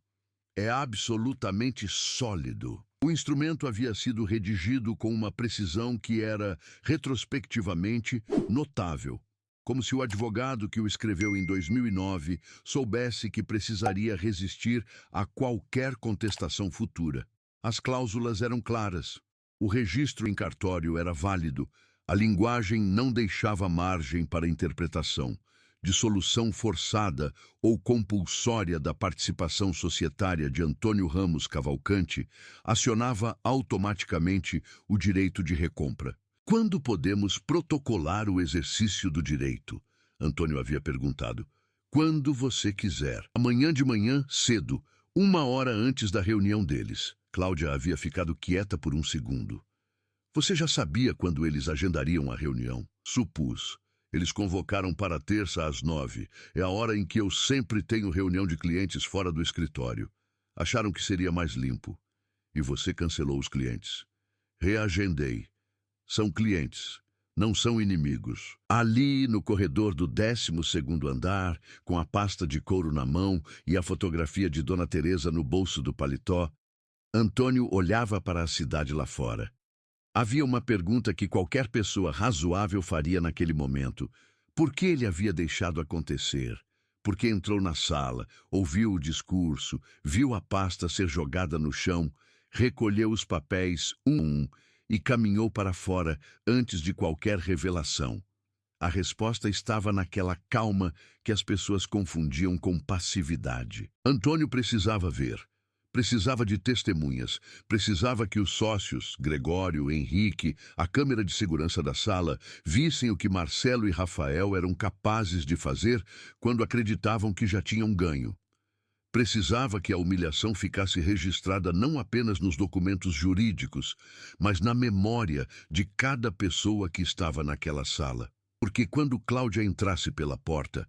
É absolutamente sólido. O instrumento havia sido redigido com uma precisão que era, retrospectivamente, notável. Como se o advogado que o escreveu em 2009 soubesse que precisaria resistir a qualquer contestação futura. As cláusulas eram claras. O registro em cartório era válido. A linguagem não deixava margem para interpretação. Dissolução forçada ou compulsória da participação societária de Antônio Ramos Cavalcante acionava automaticamente o direito de recompra. Quando podemos protocolar o exercício do direito? Antônio havia perguntado. Quando você quiser. Amanhã de manhã, cedo, 1 hora antes da reunião deles. Cláudia havia ficado quieta por um segundo. Você já sabia quando eles agendariam a reunião? Supus. Eles convocaram para terça às 9. É a hora em que eu sempre tenho reunião de clientes fora do escritório. Acharam que seria mais limpo. E você cancelou os clientes. Reagendei. São clientes, não são inimigos. Ali, no corredor do 12º andar, com a pasta de couro na mão e a fotografia de Dona Teresa no bolso do paletó, Antônio olhava para a cidade lá fora. Havia uma pergunta que qualquer pessoa razoável faria naquele momento. Por que ele havia deixado acontecer? Por que entrou na sala, ouviu o discurso, viu a pasta ser jogada no chão, recolheu os papéis um a um e caminhou para fora antes de qualquer revelação? A resposta estava naquela calma que as pessoas confundiam com passividade. Antônio precisava ver. Precisava de testemunhas, precisava que os sócios, Gregório, Henrique, a câmera de segurança da sala, vissem o que Marcelo e Rafael eram capazes de fazer quando acreditavam que já tinham ganho. Precisava que a humilhação ficasse registrada não apenas nos documentos jurídicos, mas na memória de cada pessoa que estava naquela sala. Porque quando Cláudia entrasse pela porta,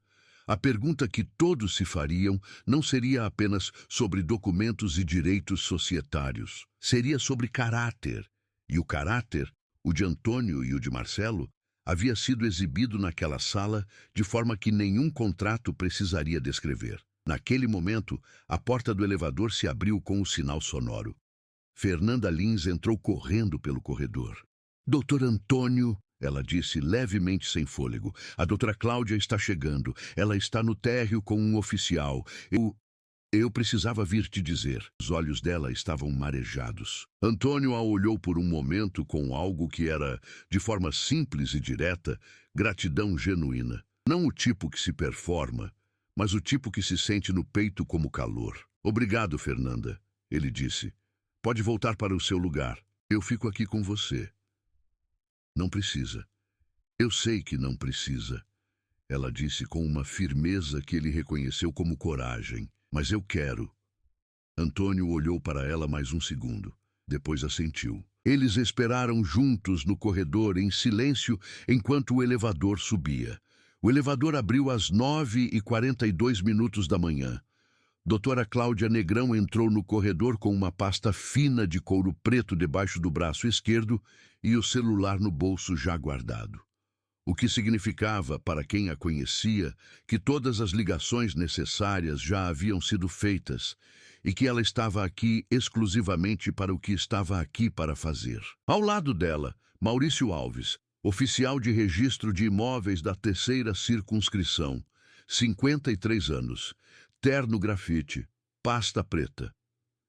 a pergunta que todos se fariam não seria apenas sobre documentos e direitos societários. Seria sobre caráter. E o caráter, o de Antônio e o de Marcelo, havia sido exibido naquela sala de forma que nenhum contrato precisaria descrever. Naquele momento, a porta do elevador se abriu com o sinal sonoro. Fernanda Lins entrou correndo pelo corredor. Doutor Antônio, ela disse levemente sem fôlego. A doutora Cláudia está chegando. Ela está no térreo com um oficial. Eu precisava vir te dizer. Os olhos dela estavam marejados. Antônio a olhou por um momento com algo que era, de forma simples e direta, gratidão genuína. Não o tipo que se performa, mas o tipo que se sente no peito como calor. Obrigado, Fernanda, ele disse. Pode voltar para o seu lugar. Eu fico aqui com você. Não precisa. Eu sei que não precisa. Ela disse com uma firmeza que ele reconheceu como coragem. Mas eu quero. Antônio olhou para ela mais um segundo. Depois assentiu. Eles esperaram juntos no corredor, em silêncio, enquanto o elevador subia. O elevador abriu às 9h42 da manhã. Doutora Cláudia Negrão entrou no corredor com uma pasta fina de couro preto debaixo do braço esquerdo e o celular no bolso já guardado. O que significava, para quem a conhecia, que todas as ligações necessárias já haviam sido feitas e que ela estava aqui exclusivamente para o que estava aqui para fazer. Ao lado dela, Maurício Alves, oficial de registro de imóveis da 3ª circunscrição, 53 anos, terno grafite, pasta preta.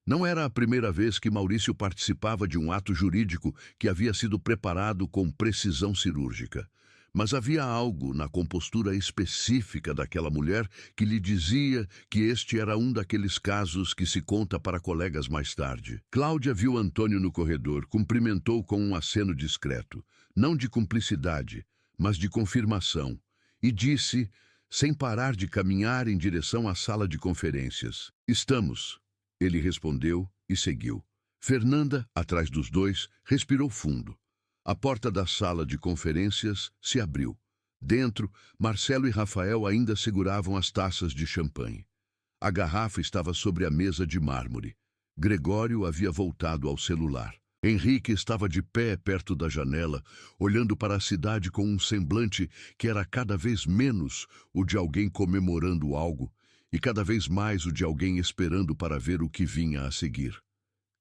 Não era a primeira vez que Maurício participava de um ato jurídico que havia sido preparado com precisão cirúrgica. Mas havia algo na compostura específica daquela mulher que lhe dizia que este era um daqueles casos que se conta para colegas mais tarde. Cláudia viu Antônio no corredor, cumprimentou com um aceno discreto, não de cumplicidade, mas de confirmação, e disse, sem parar de caminhar em direção à sala de conferências: "Estamos." Ele respondeu e seguiu. Fernanda, atrás dos dois, respirou fundo. A porta da sala de conferências se abriu. Dentro, Marcelo e Rafael ainda seguravam as taças de champanhe. A garrafa estava sobre a mesa de mármore. Gregório havia voltado ao celular. Henrique estava de pé perto da janela, olhando para a cidade com um semblante que era cada vez menos o de alguém comemorando algo e cada vez mais o de alguém esperando para ver o que vinha a seguir.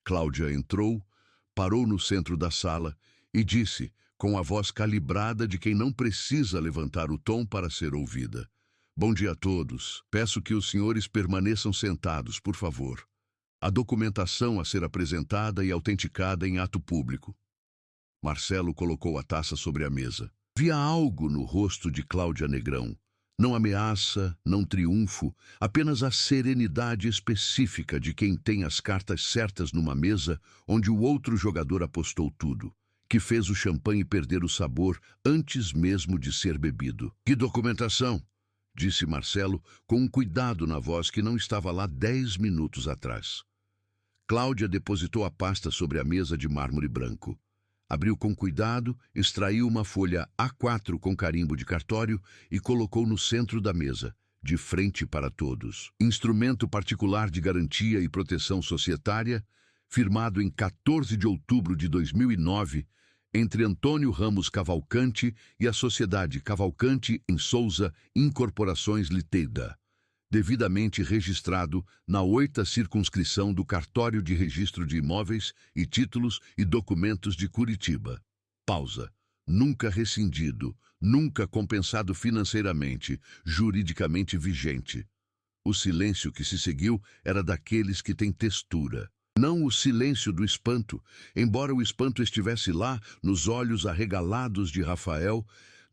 Cláudia entrou, parou no centro da sala e disse, com a voz calibrada de quem não precisa levantar o tom para ser ouvida: "Bom dia a todos. Peço que os senhores permaneçam sentados, por favor. A documentação a ser apresentada e autenticada em ato público." Marcelo colocou a taça sobre a mesa. Havia algo no rosto de Cláudia Negrão. Não ameaça, não triunfo, apenas a serenidade específica de quem tem as cartas certas numa mesa onde o outro jogador apostou tudo, que fez o champanhe perder o sabor antes mesmo de ser bebido. "Que documentação?" disse Marcelo, com um cuidado na voz que não estava lá 10 minutos atrás. Cláudia depositou a pasta sobre a mesa de mármore branco. Abriu com cuidado, extraiu uma folha A4 com carimbo de cartório e colocou no centro da mesa, de frente para todos. Instrumento particular de garantia e proteção societária, firmado em 14 de outubro de 2009, entre Antônio Ramos Cavalcante e a Sociedade Cavalcante em Souza Incorporações Ltda, devidamente registrado na 8ª circunscrição do Cartório de Registro de Imóveis e Títulos e Documentos de Curitiba. Pausa. Nunca rescindido, nunca compensado financeiramente, juridicamente vigente. O silêncio que se seguiu era daqueles que têm textura. Não o silêncio do espanto, embora o espanto estivesse lá, nos olhos arregalados de Rafael,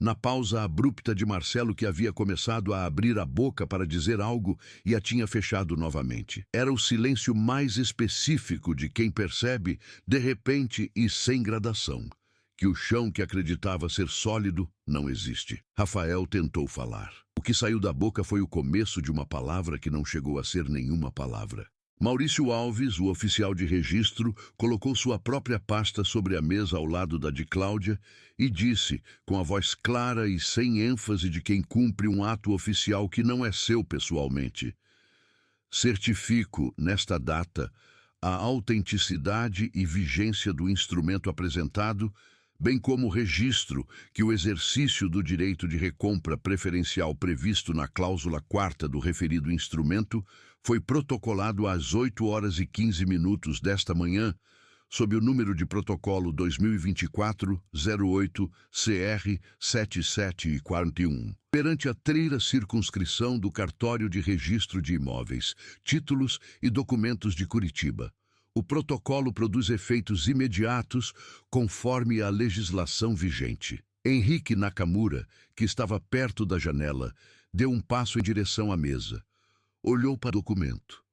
na pausa abrupta de Marcelo, que havia começado a abrir a boca para dizer algo e a tinha fechado novamente. Era o silêncio mais específico de quem percebe, de repente e sem gradação, que o chão que acreditava ser sólido não existe. Rafael tentou falar. O que saiu da boca foi o começo de uma palavra que não chegou a ser nenhuma palavra. Maurício Alves, o oficial de registro, colocou sua própria pasta sobre a mesa ao lado da de Cláudia e disse, com a voz clara e sem ênfase de quem cumpre um ato oficial que não é seu pessoalmente: certifico, nesta data, a autenticidade e vigência do instrumento apresentado, bem como o registro que o exercício do direito de recompra preferencial previsto na cláusula 4ª do referido instrumento foi protocolado às 8h15 desta manhã, sob o número de protocolo 2024-08-CR 7741, perante a 3ª circunscrição do Cartório de Registro de Imóveis, Títulos e Documentos de Curitiba. O protocolo produz efeitos imediatos conforme a legislação vigente. Henrique Nakamura, que estava perto da janela, deu um passo em direção à mesa. Olhou para o documento.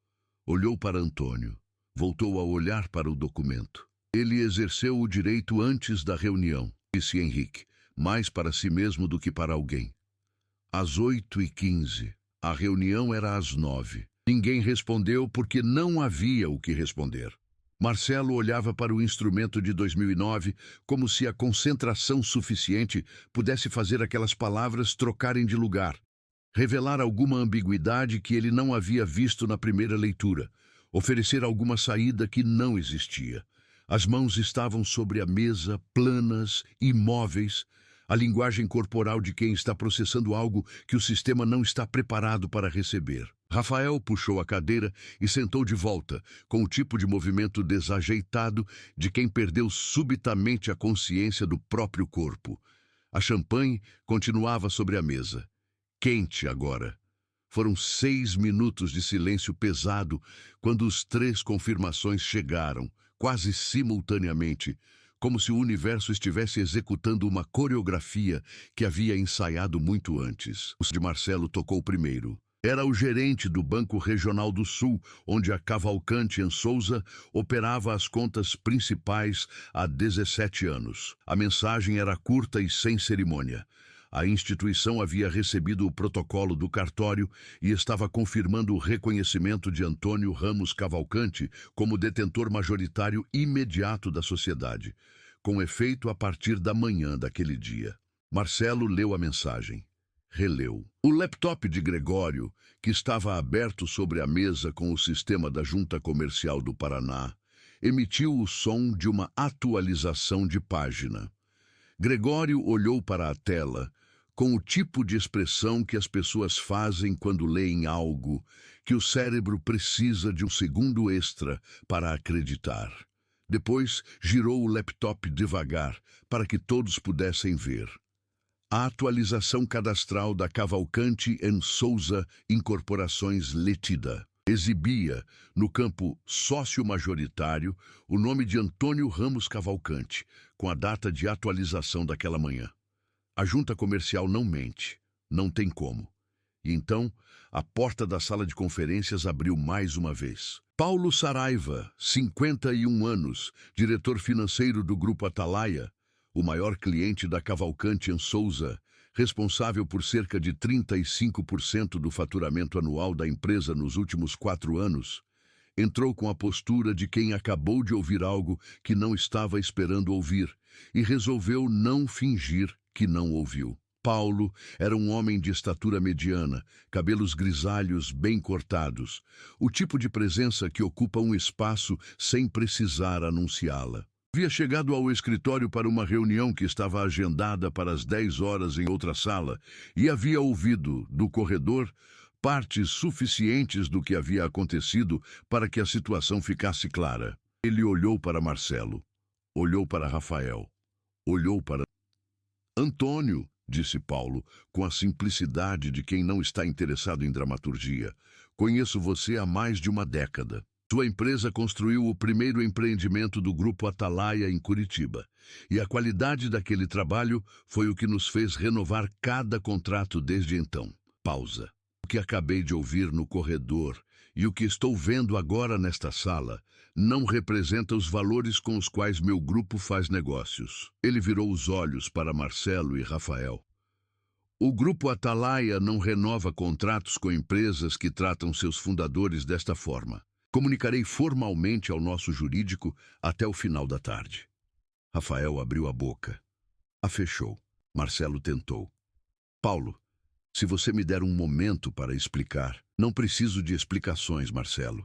Olhou para Antônio. Voltou a olhar para o documento. Ele exerceu o direito antes da reunião, disse Henrique, mais para si mesmo do que para alguém. Às 8h15. A reunião era às 9h. Ninguém respondeu porque não havia o que responder. Marcelo olhava para o instrumento de 2009 como se a concentração suficiente pudesse fazer aquelas palavras trocarem de lugar, revelar alguma ambiguidade que ele não havia visto na primeira leitura, oferecer alguma saída que não existia. As mãos estavam sobre a mesa, planas, imóveis, a linguagem corporal de quem está processando algo que o sistema não está preparado para receber. Rafael puxou a cadeira e sentou de volta, com o tipo de movimento desajeitado de quem perdeu subitamente a consciência do próprio corpo. A champanhe continuava sobre a mesa. Quente agora. Foram 6 minutos de silêncio pesado quando os 3 confirmações chegaram, quase simultaneamente, como se o universo estivesse executando uma coreografia que havia ensaiado muito antes. O de Marcelo tocou primeiro. Era o gerente do Banco Regional do Sul, onde a Cavalcante em Souza operava as contas principais há 17 anos. A mensagem era curta e sem cerimônia. A instituição havia recebido o protocolo do cartório e estava confirmando o reconhecimento de Antônio Ramos Cavalcante como detentor majoritário imediato da sociedade, com efeito a partir da manhã daquele dia. Marcelo leu a mensagem. Releu. O laptop de Gregório, que estava aberto sobre a mesa com o sistema da Junta Comercial do Paraná, emitiu o som de uma atualização de página. Gregório olhou para a tela com o tipo de expressão que as pessoas fazem quando leem algo que o cérebro precisa de um segundo extra para acreditar. Depois, girou o laptop devagar para que todos pudessem ver. A atualização cadastral da Cavalcante em Souza Incorporações Ltda exibia, no campo sócio majoritário, o nome de Antônio Ramos Cavalcante, com a data de atualização daquela manhã. A junta comercial não mente, não tem como. E então, a porta da sala de conferências abriu mais uma vez. Paulo Saraiva, 51 anos, diretor financeiro do Grupo Atalaia, o maior cliente da Cavalcante em Souza, responsável por cerca de 35% do faturamento anual da empresa nos últimos 4 anos, entrou com a postura de quem acabou de ouvir algo que não estava esperando ouvir e resolveu não fingir que não ouviu. Paulo era um homem de estatura mediana, cabelos grisalhos bem cortados, o tipo de presença que ocupa um espaço sem precisar anunciá-la. Havia chegado ao escritório para uma reunião que estava agendada para as 10 horas em outra sala e havia ouvido, do corredor, partes suficientes do que havia acontecido para que a situação ficasse clara. Ele olhou para Marcelo, olhou para Rafael, olhou para Antônio, disse Paulo, com a simplicidade de quem não está interessado em dramaturgia. Conheço você há mais de uma década. Sua empresa construiu o primeiro empreendimento do Grupo Atalaia em Curitiba. E a qualidade daquele trabalho foi o que nos fez renovar cada contrato desde então. Pausa. O que acabei de ouvir no corredor e o que estou vendo agora nesta sala não representa os valores com os quais meu grupo faz negócios. Ele virou os olhos para Marcelo e Rafael. O Grupo Atalaia não renova contratos com empresas que tratam seus fundadores desta forma. Comunicarei formalmente ao nosso jurídico até o final da tarde. Rafael abriu a boca. A fechou. Marcelo tentou. Paulo, se você me der um momento para explicar. Não preciso de explicações, Marcelo.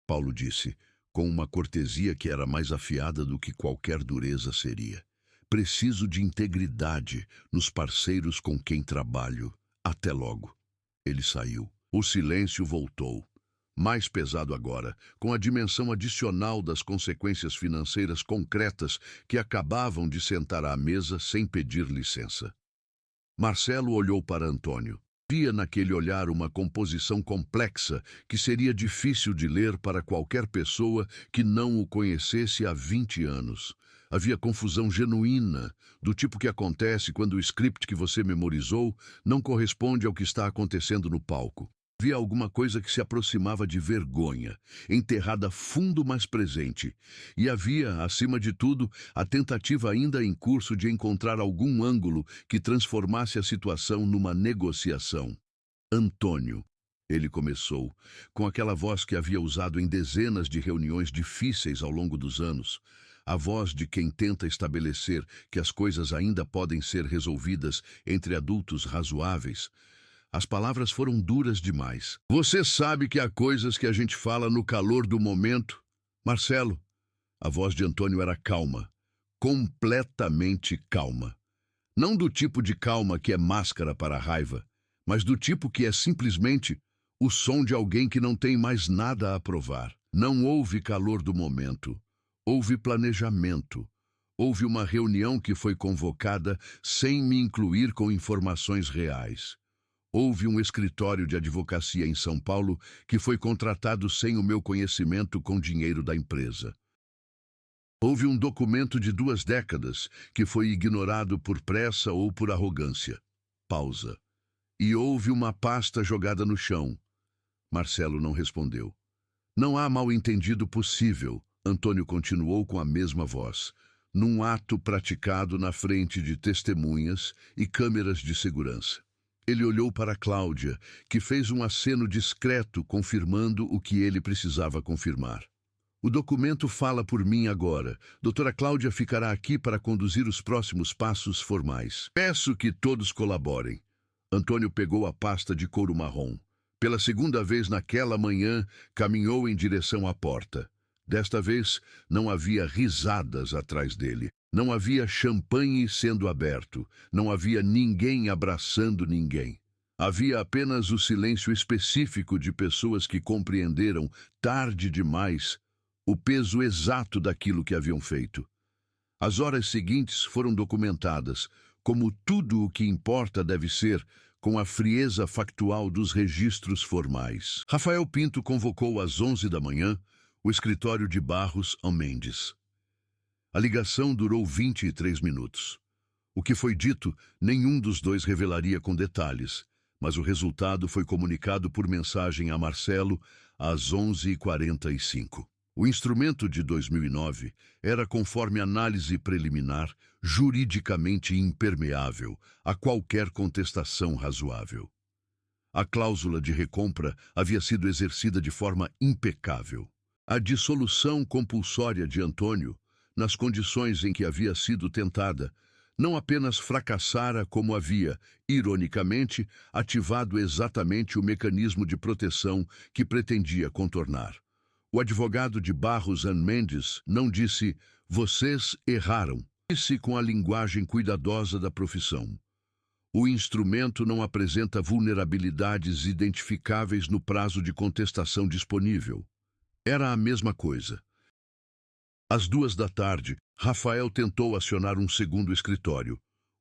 Paulo disse, com uma cortesia que era mais afiada do que qualquer dureza seria. Preciso de integridade nos parceiros com quem trabalho. Até logo. Ele saiu. O silêncio voltou. Mais pesado agora, com a dimensão adicional das consequências financeiras concretas que acabavam de sentar à mesa sem pedir licença. Marcelo olhou para Antônio. Via naquele olhar uma composição complexa que seria difícil de ler para qualquer pessoa que não o conhecesse há 20 anos. Havia confusão genuína, do tipo que acontece quando o script que você memorizou não corresponde ao que está acontecendo no palco. Havia alguma coisa que se aproximava de vergonha, enterrada fundo mas presente. E havia, acima de tudo, a tentativa ainda em curso de encontrar algum ângulo que transformasse a situação numa negociação. Antônio, ele começou, com aquela voz que havia usado em dezenas de reuniões difíceis ao longo dos anos. A voz de quem tenta estabelecer que as coisas ainda podem ser resolvidas entre adultos razoáveis. As palavras foram duras demais. Você sabe que há coisas que a gente fala no calor do momento? Marcelo, a voz de Antônio era calma, completamente calma. Não do tipo de calma que é máscara para a raiva, mas do tipo que é simplesmente o som de alguém que não tem mais nada a provar. Não houve calor do momento, houve planejamento. Houve uma reunião que foi convocada sem me incluir com informações reais. Houve um escritório de advocacia em São Paulo que foi contratado sem o meu conhecimento com dinheiro da empresa. Houve um documento de 2 décadas que foi ignorado por pressa ou por arrogância. Pausa. E houve uma pasta jogada no chão. Marcelo não respondeu. Não há mal-entendido possível, Antônio continuou com a mesma voz, num ato praticado na frente de testemunhas e câmeras de segurança. Ele olhou para Cláudia, que fez um aceno discreto confirmando o que ele precisava confirmar. O documento fala por mim agora. Doutora Cláudia ficará aqui para conduzir os próximos passos formais. Peço que todos colaborem. Antônio pegou a pasta de couro marrom. Pela segunda vez naquela manhã, caminhou em direção à porta. Desta vez, não havia risadas atrás dele. Não havia champanhe sendo aberto, não havia ninguém abraçando ninguém. Havia apenas o silêncio específico de pessoas que compreenderam, tarde demais, o peso exato daquilo que haviam feito. As horas seguintes foram documentadas, como tudo o que importa deve ser, com a frieza factual dos registros formais. Rafael Pinto convocou às 11 da manhã o escritório de Barros Mendes. A ligação durou 23 minutos. O que foi dito, nenhum dos dois revelaria com detalhes, mas o resultado foi comunicado por mensagem a Marcelo às 11h45. O instrumento de 2009 era, conforme análise preliminar, juridicamente impermeável a qualquer contestação razoável. A cláusula de recompra havia sido exercida de forma impecável. A dissolução compulsória de Antônio nas condições em que havia sido tentada, não apenas fracassara, como havia, ironicamente, ativado exatamente o mecanismo de proteção que pretendia contornar. O advogado de Barros and Mendes não disse, vocês erraram. Disse com a linguagem cuidadosa da profissão. O instrumento não apresenta vulnerabilidades identificáveis no prazo de contestação disponível. Era a mesma coisa. Às 2 da tarde, Rafael tentou acionar um segundo escritório,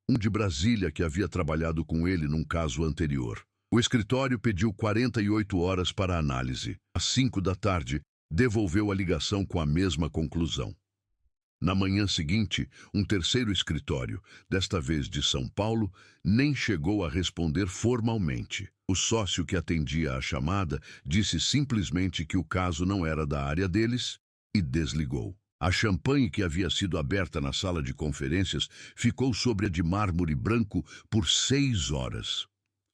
um de Brasília que havia trabalhado com ele num caso anterior. O escritório pediu 48 horas para análise. Às 5 da tarde, devolveu a ligação com a mesma conclusão. Na manhã seguinte, um terceiro escritório, desta vez de São Paulo, nem chegou a responder formalmente. O sócio que atendia a chamada disse simplesmente que o caso não era da área deles e desligou. A champanhe que havia sido aberta na sala de conferências ficou sobre a de mármore branco por 6 horas.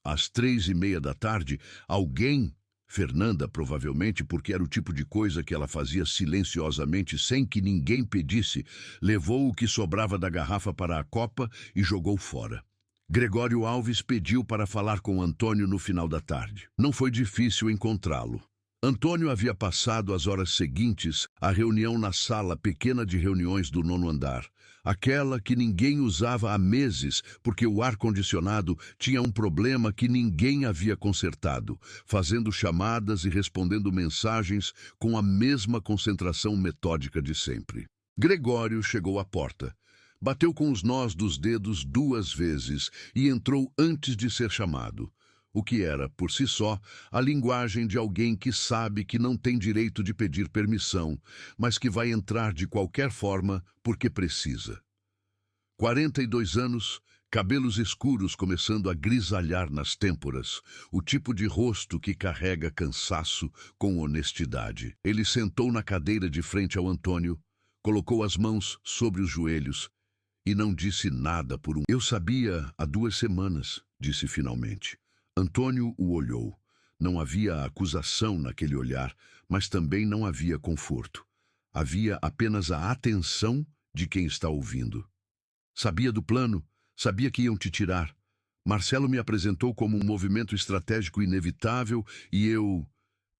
Às 3:30 da tarde, alguém, Fernanda provavelmente porque era o tipo de coisa que ela fazia silenciosamente sem que ninguém pedisse, levou o que sobrava da garrafa para a copa e jogou fora. Gregório Alves pediu para falar com Antônio no final da tarde. Não foi difícil encontrá-lo. Antônio havia passado as horas seguintes à reunião na sala pequena de reuniões do 9º andar, aquela que ninguém usava há meses porque o ar-condicionado tinha um problema que ninguém havia consertado, fazendo chamadas e respondendo mensagens com a mesma concentração metódica de sempre. Gregório chegou à porta, bateu com os nós dos dedos 2 vezes e entrou antes de ser chamado. O que era, por si só, a linguagem de alguém que sabe que não tem direito de pedir permissão, mas que vai entrar de qualquer forma porque precisa. 42 anos, cabelos escuros começando a grisalhar nas têmporas, o tipo de rosto que carrega cansaço com honestidade. Ele sentou na cadeira de frente ao Antônio, colocou as mãos sobre os joelhos e não disse nada por um... Eu sabia há 2 semanas, disse finalmente. Antônio o olhou. Não havia acusação naquele olhar, mas também não havia conforto. Havia apenas a atenção de quem está ouvindo. Sabia do plano, sabia que iam te tirar. Marcelo me apresentou como um movimento estratégico inevitável e eu...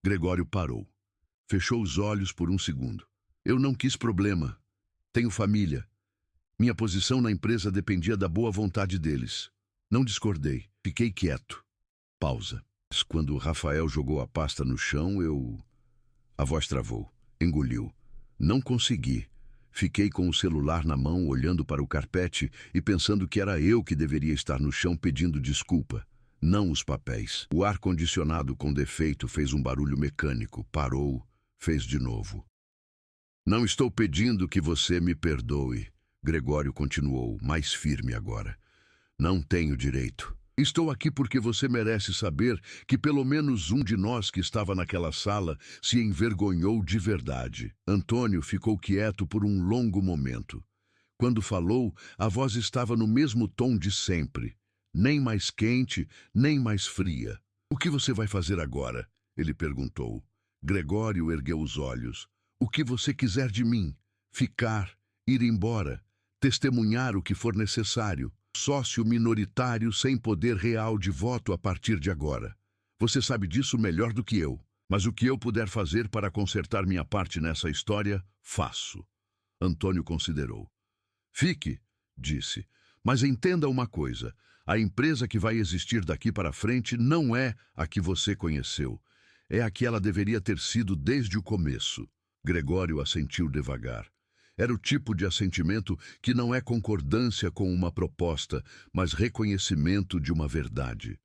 Gregório parou. Fechou os olhos por um segundo. Eu não quis problema. Tenho família. Minha posição na empresa dependia da boa vontade deles. Não discordei. Fiquei quieto. Pausa. Quando Rafael jogou a pasta no chão, A voz travou. Engoliu. Não consegui. Fiquei com o celular na mão, olhando para o carpete e pensando que era eu que deveria estar no chão pedindo desculpa, não os papéis. O ar-condicionado com defeito fez um barulho mecânico, parou, fez de novo. Não estou pedindo que você me perdoe, Gregório continuou, mais firme agora. Não tenho direito. Estou aqui porque você merece saber que pelo menos um de nós que estava naquela sala se envergonhou de verdade. Antônio ficou quieto por um longo momento. Quando falou, a voz estava no mesmo tom de sempre, nem mais quente, nem mais fria. O que você vai fazer agora? Ele perguntou. Gregório ergueu os olhos. O que você quiser de mim? Ficar, ir embora, testemunhar o que for necessário. Sócio minoritário sem poder real de voto a partir de agora. Você sabe disso melhor do que eu, mas o que eu puder fazer para consertar minha parte nessa história, faço. Antônio considerou. Fique, disse, mas entenda uma coisa, a empresa que vai existir daqui para frente não é a que você conheceu, é a que ela deveria ter sido desde o começo. Gregório assentiu devagar. Era o tipo de assentimento que não é concordância com uma proposta, mas reconhecimento de uma verdade.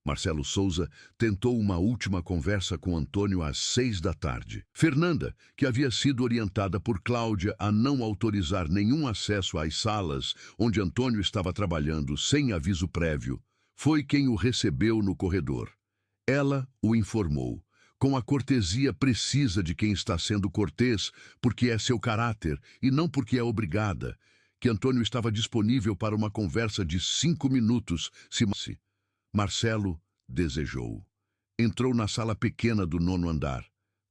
Marcelo Souza tentou uma última conversa com Antônio às 6 da tarde. Fernanda, que havia sido orientada por Cláudia a não autorizar nenhum acesso às salas onde Antônio estava trabalhando sem aviso prévio, foi quem o recebeu no corredor. Ela o informou. Com a cortesia precisa de quem está sendo cortês, porque é seu caráter e não porque é obrigada, que Antônio estava disponível para uma conversa de 5 minutos, se Marcelo desejou. Entrou na sala pequena do 9º andar.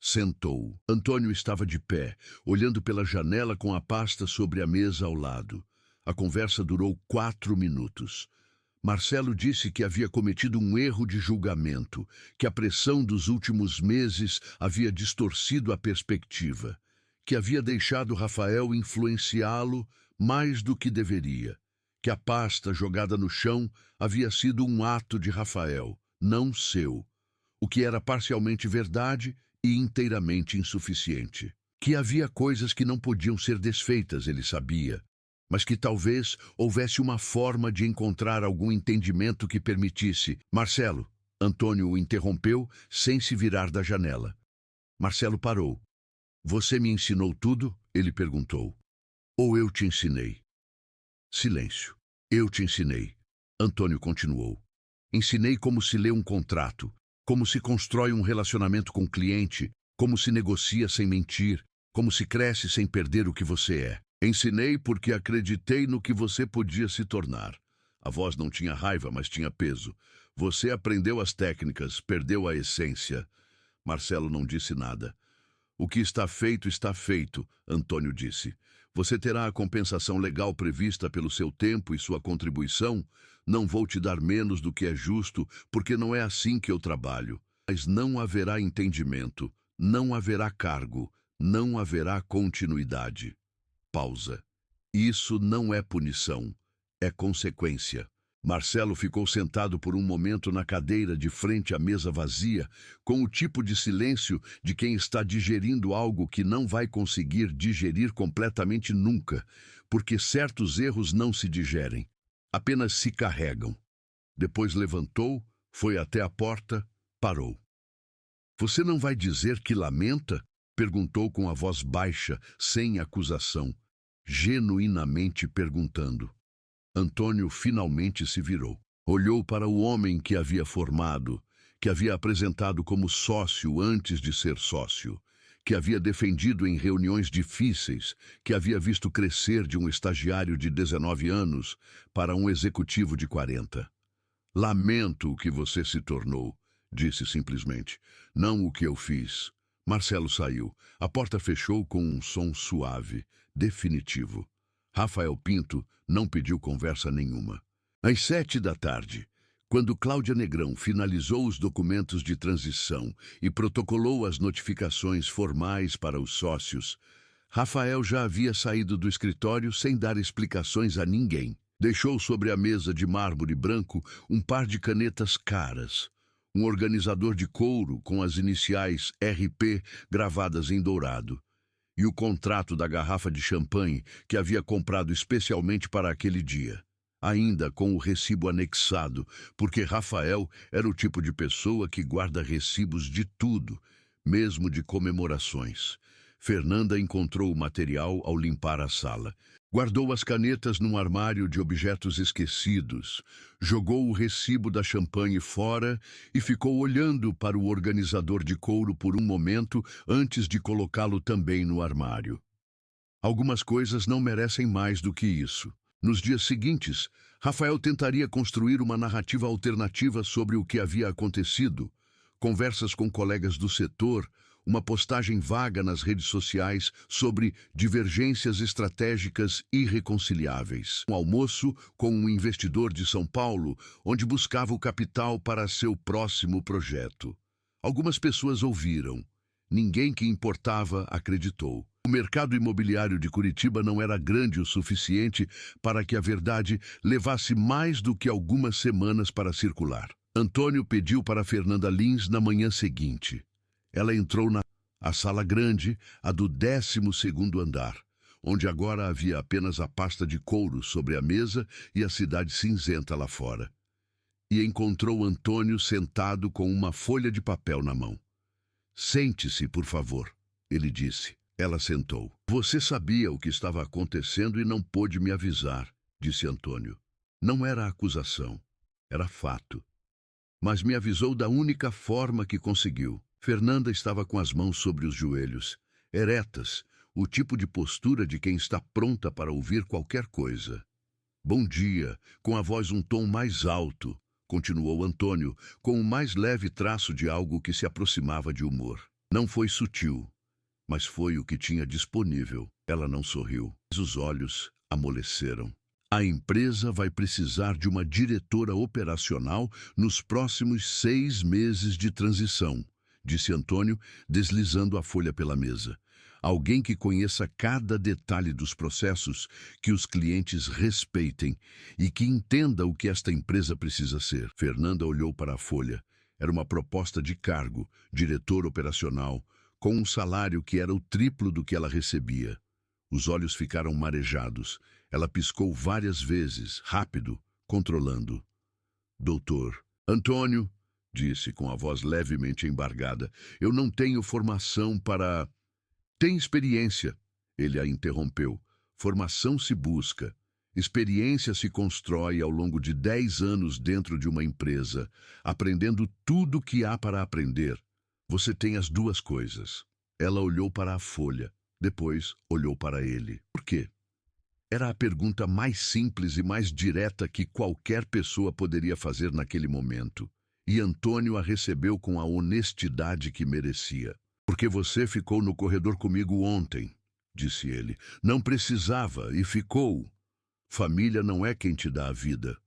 Sentou. Antônio estava de pé, olhando pela janela com a pasta sobre a mesa ao lado. A conversa durou 4 minutos. Marcelo disse que havia cometido um erro de julgamento, que a pressão dos últimos meses havia distorcido a perspectiva, que havia deixado Rafael influenciá-lo mais do que deveria, que a pasta jogada no chão havia sido um ato de Rafael, não seu, o que era parcialmente verdade e inteiramente insuficiente. Que havia coisas que não podiam ser desfeitas, ele sabia, mas que talvez houvesse uma forma de encontrar algum entendimento que permitisse. Marcelo, Antônio o interrompeu sem se virar da janela. Marcelo parou. Você me ensinou tudo? Ele perguntou. Ou eu te ensinei? Silêncio. Eu te ensinei. Antônio continuou. Ensinei como se lê um contrato, como se constrói um relacionamento com o cliente, como se negocia sem mentir, como se cresce sem perder o que você é. Ensinei porque acreditei no que você podia se tornar. A voz não tinha raiva, mas tinha peso. Você aprendeu as técnicas, perdeu a essência. Marcelo não disse nada. O que está feito, Antônio disse. Você terá a compensação legal prevista pelo seu tempo e sua contribuição. Não vou te dar menos do que é justo, porque não é assim que eu trabalho. Mas não haverá entendimento, não haverá cargo, não haverá continuidade. Pausa. Isso não é punição, é consequência. Marcelo ficou sentado por um momento na cadeira de frente à mesa vazia, com o tipo de silêncio de quem está digerindo algo que não vai conseguir digerir completamente nunca, porque certos erros não se digerem, apenas se carregam. Depois levantou, foi até a porta, parou. Você não vai dizer que lamenta? Perguntou com a voz baixa, sem acusação, genuinamente perguntando. Antônio finalmente se virou. Olhou para o homem que havia formado, que havia apresentado como sócio antes de ser sócio, que havia defendido em reuniões difíceis, que havia visto crescer de um estagiário de 19 anos para um executivo de 40. Lamento o que você se tornou, disse simplesmente. Não o que eu fiz. Marcelo saiu. A porta fechou com um som suave, definitivo. Rafael Pinto não pediu conversa nenhuma. Às 7 da tarde, quando Cláudia Negrão finalizou os documentos de transição e protocolou as notificações formais para os sócios, Rafael já havia saído do escritório sem dar explicações a ninguém. Deixou sobre a mesa de mármore branco um par de canetas caras, um organizador de couro com as iniciais RP gravadas em dourado, e o contrato da garrafa de champanhe que havia comprado especialmente para aquele dia, ainda com o recibo anexado, porque Rafael era o tipo de pessoa que guarda recibos de tudo, mesmo de comemorações. Fernanda encontrou o material ao limpar a sala. Guardou as canetas num armário de objetos esquecidos, jogou o recibo da champanhe fora e ficou olhando para o organizador de couro por um momento antes de colocá-lo também no armário. Algumas coisas não merecem mais do que isso. Nos dias seguintes, Rafael tentaria construir uma narrativa alternativa sobre o que havia acontecido, conversas com colegas do setor, uma postagem vaga nas redes sociais sobre divergências estratégicas irreconciliáveis. Um almoço com um investidor de São Paulo, onde buscava o capital para seu próximo projeto. Algumas pessoas ouviram. Ninguém que importava acreditou. O mercado imobiliário de Curitiba não era grande o suficiente para que a verdade levasse mais do que algumas semanas para circular. Antônio pediu para Fernanda Lins na manhã seguinte. Ela entrou na sala grande, a do 12º andar, onde agora havia apenas a pasta de couro sobre a mesa e a cidade cinzenta lá fora. E encontrou Antônio sentado com uma folha de papel na mão. Sente-se, por favor, ele disse. Ela sentou. Você sabia o que estava acontecendo e não pôde me avisar, disse Antônio. Não era acusação, era fato. Mas me avisou da única forma que conseguiu. Fernanda estava com as mãos sobre os joelhos, eretas, o tipo de postura de quem está pronta para ouvir qualquer coisa. Bom dia, com a voz um tom mais alto, continuou Antônio, com o mais leve traço de algo que se aproximava de humor. Não foi sutil, mas foi o que tinha disponível. Ela não sorriu, mas os olhos amoleceram. A empresa vai precisar de uma diretora operacional nos próximos 6 meses de transição, disse Antônio, deslizando a folha pela mesa. Alguém que conheça cada detalhe dos processos, que os clientes respeitem e que entenda o que esta empresa precisa ser. Fernanda olhou para a folha. Era uma proposta de cargo, diretor operacional, com um salário que era o triplo do que ela recebia. Os olhos ficaram marejados. Ela piscou várias vezes, rápido, controlando. Doutor, Antônio, disse com a voz levemente embargada, eu não tenho formação para... Tem experiência, ele a interrompeu. Formação se busca. Experiência se constrói ao longo de 10 anos dentro de uma empresa, aprendendo tudo o que há para aprender. Você tem as duas coisas. Ela olhou para a folha, depois olhou para ele. Por quê? Era a pergunta mais simples e mais direta que qualquer pessoa poderia fazer naquele momento. E Antônio a recebeu com a honestidade que merecia. Porque você ficou no corredor comigo ontem, disse ele. Não precisava e ficou. Família não é quem te dá a vida.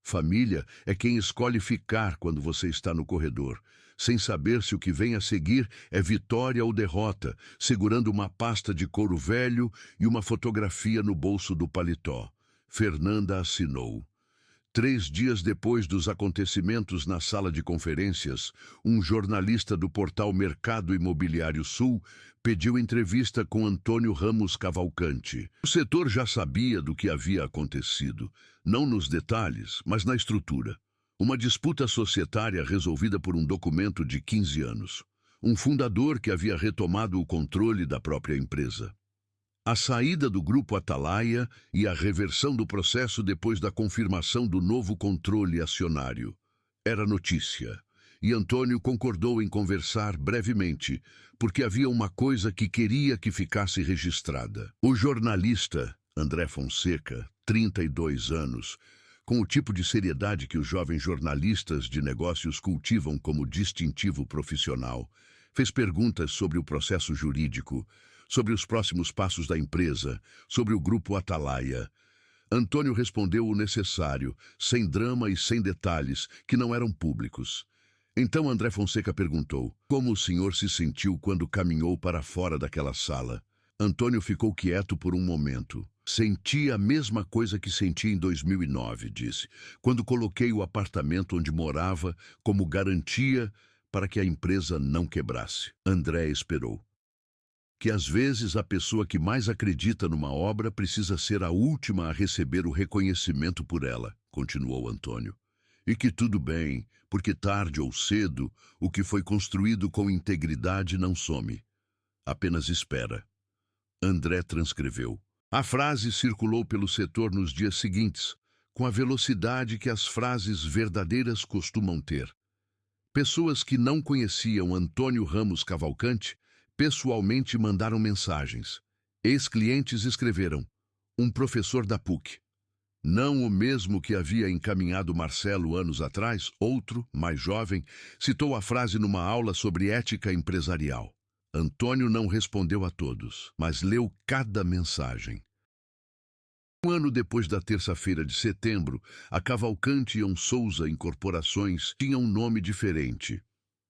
Família é quem escolhe ficar quando você está no corredor, sem saber se o que vem a seguir é vitória ou derrota, segurando uma pasta de couro velho e uma fotografia no bolso do paletó. Fernanda assinou. 3 dias depois dos acontecimentos na sala de conferências, um jornalista do portal Mercado Imobiliário Sul pediu entrevista com Antônio Ramos Cavalcante. O setor já sabia do que havia acontecido, não nos detalhes, mas na estrutura. Uma disputa societária resolvida por um documento de 15 anos. Um fundador que havia retomado o controle da própria empresa. A saída do Grupo Atalaia e a reversão do processo depois da confirmação do novo controle acionário. Era notícia, e Antônio concordou em conversar brevemente, porque havia uma coisa que queria que ficasse registrada. O jornalista, André Fonseca, 32 anos, com o tipo de seriedade que os jovens jornalistas de negócios cultivam como distintivo profissional, fez perguntas sobre o processo jurídico, sobre os próximos passos da empresa, sobre o Grupo Atalaia. Antônio respondeu o necessário, sem drama e sem detalhes, que não eram públicos. Então André Fonseca perguntou, como o senhor se sentiu quando caminhou para fora daquela sala? Antônio ficou quieto por um momento. Senti a mesma coisa que senti em 2009, disse, quando coloquei o apartamento onde morava como garantia para que a empresa não quebrasse. André esperou. Que às vezes a pessoa que mais acredita numa obra precisa ser a última a receber o reconhecimento por ela, continuou Antônio. E que tudo bem, porque tarde ou cedo, o que foi construído com integridade não some. Apenas espera. André transcreveu. A frase circulou pelo setor nos dias seguintes, com a velocidade que as frases verdadeiras costumam ter. Pessoas que não conheciam Antônio Ramos Cavalcante pessoalmente mandaram mensagens. Ex-clientes escreveram, um professor da PUC. Não o mesmo que havia encaminhado Marcelo anos atrás, outro, mais jovem, citou a frase numa aula sobre ética empresarial. Antônio não respondeu a todos, mas leu cada mensagem. Um ano depois da terça-feira de setembro, a Cavalcante e Souza Incorporações tinham um nome diferente.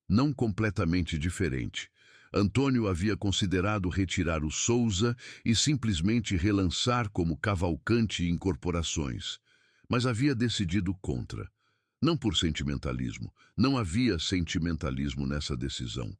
Não completamente diferente. Antônio havia considerado retirar o Souza e simplesmente relançar como Cavalcante Incorporações, mas havia decidido contra. Não por sentimentalismo, não havia sentimentalismo nessa decisão,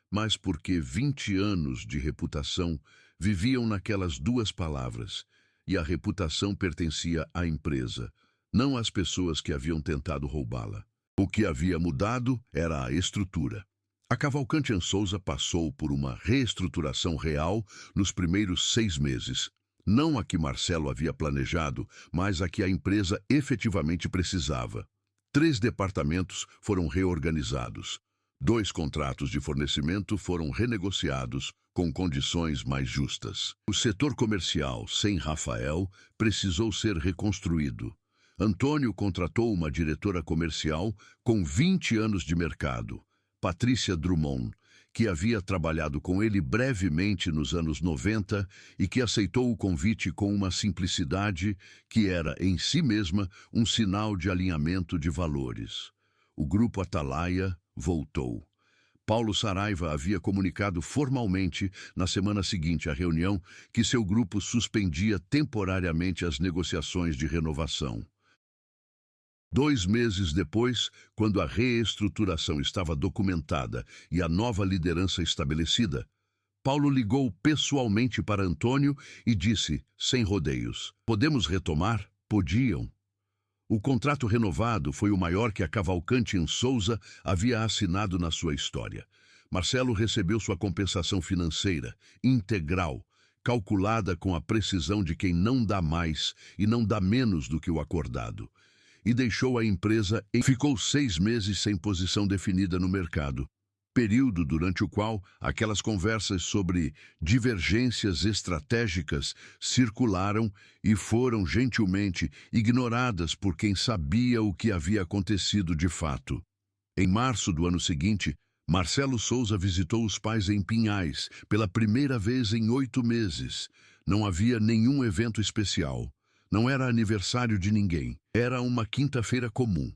mas porque 20 anos de reputação viviam naquelas duas palavras, e a reputação pertencia à empresa, não às pessoas que haviam tentado roubá-la. O que havia mudado era a estrutura. A Cavalcante Souza passou por uma reestruturação real nos primeiros 6 meses. Não a que Marcelo havia planejado, mas a que a empresa efetivamente precisava. 3 departamentos foram reorganizados. 2 contratos de fornecimento foram renegociados com condições mais justas. O setor comercial, sem Rafael, precisou ser reconstruído. Antônio contratou uma diretora comercial com 20 anos de mercado, Patrícia Drummond, que havia trabalhado com ele brevemente nos anos 90 e que aceitou o convite com uma simplicidade que era, em si mesma, um sinal de alinhamento de valores. O grupo Atalaia voltou. Paulo Saraiva havia comunicado formalmente, na semana seguinte à reunião, que seu grupo suspendia temporariamente as negociações de renovação. 2 meses depois, quando a reestruturação estava documentada e a nova liderança estabelecida, Paulo ligou pessoalmente para Antônio e disse, sem rodeios: "Podemos retomar?" Podiam. O contrato renovado foi o maior que a Cavalcante em Souza havia assinado na sua história. Marcelo recebeu sua compensação financeira, integral, calculada com a precisão de quem não dá mais e não dá menos do que o acordado. E deixou a empresa e ficou 6 meses sem posição definida no mercado. Período durante o qual aquelas conversas sobre divergências estratégicas circularam e foram gentilmente ignoradas por quem sabia o que havia acontecido de fato. Em março do ano seguinte, Marcelo Souza visitou os pais em Pinhais, pela primeira vez em 8 meses. Não havia nenhum evento especial. Não era aniversário de ninguém. Era uma quinta-feira comum.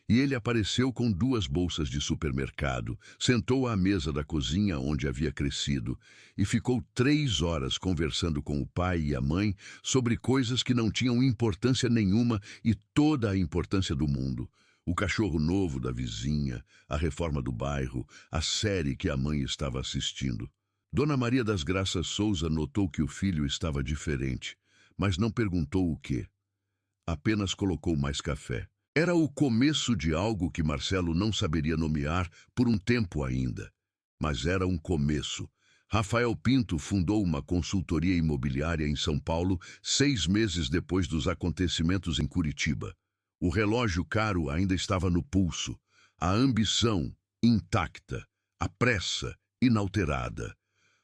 E ele apareceu com 2 bolsas de supermercado, sentou à mesa da cozinha onde havia crescido e ficou 3 horas conversando com o pai e a mãe sobre coisas que não tinham importância nenhuma e toda a importância do mundo. O cachorro novo da vizinha, a reforma do bairro, a série que a mãe estava assistindo. Dona Maria das Graças Souza notou que o filho estava diferente, mas não perguntou o quê. Apenas colocou mais café. Era o começo de algo que Marcelo não saberia nomear por um tempo ainda. Mas era um começo. Rafael Pinto fundou uma consultoria imobiliária em São Paulo 6 meses depois dos acontecimentos em Curitiba. O relógio caro ainda estava no pulso, a ambição intacta, a pressa inalterada.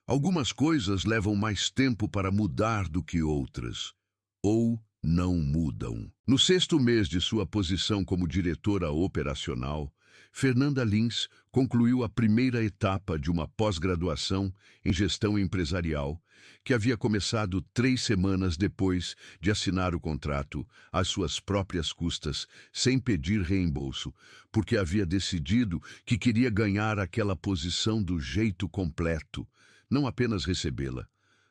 Algumas coisas levam mais tempo para mudar do que outras. Ou não mudam. No 6º mês de sua posição como diretora operacional, Fernanda Lins concluiu a primeira etapa de uma pós-graduação em gestão empresarial, que havia começado 3 semanas depois de assinar o contrato, às suas próprias custas, sem pedir reembolso, porque havia decidido que queria ganhar aquela posição do jeito completo, não apenas recebê-la.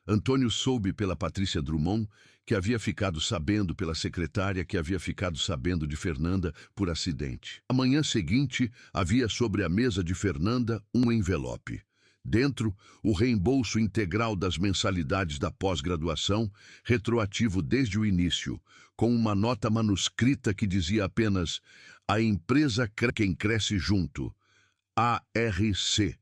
Antônio soube pela Patrícia Drummond, que havia ficado sabendo pela secretária, que havia ficado sabendo de Fernanda por acidente. A manhã seguinte, havia sobre a mesa de Fernanda um envelope. Dentro, o reembolso integral das mensalidades da pós-graduação, retroativo desde o início, com uma nota manuscrita que dizia apenas: "A empresa quem cresce junto. ARC."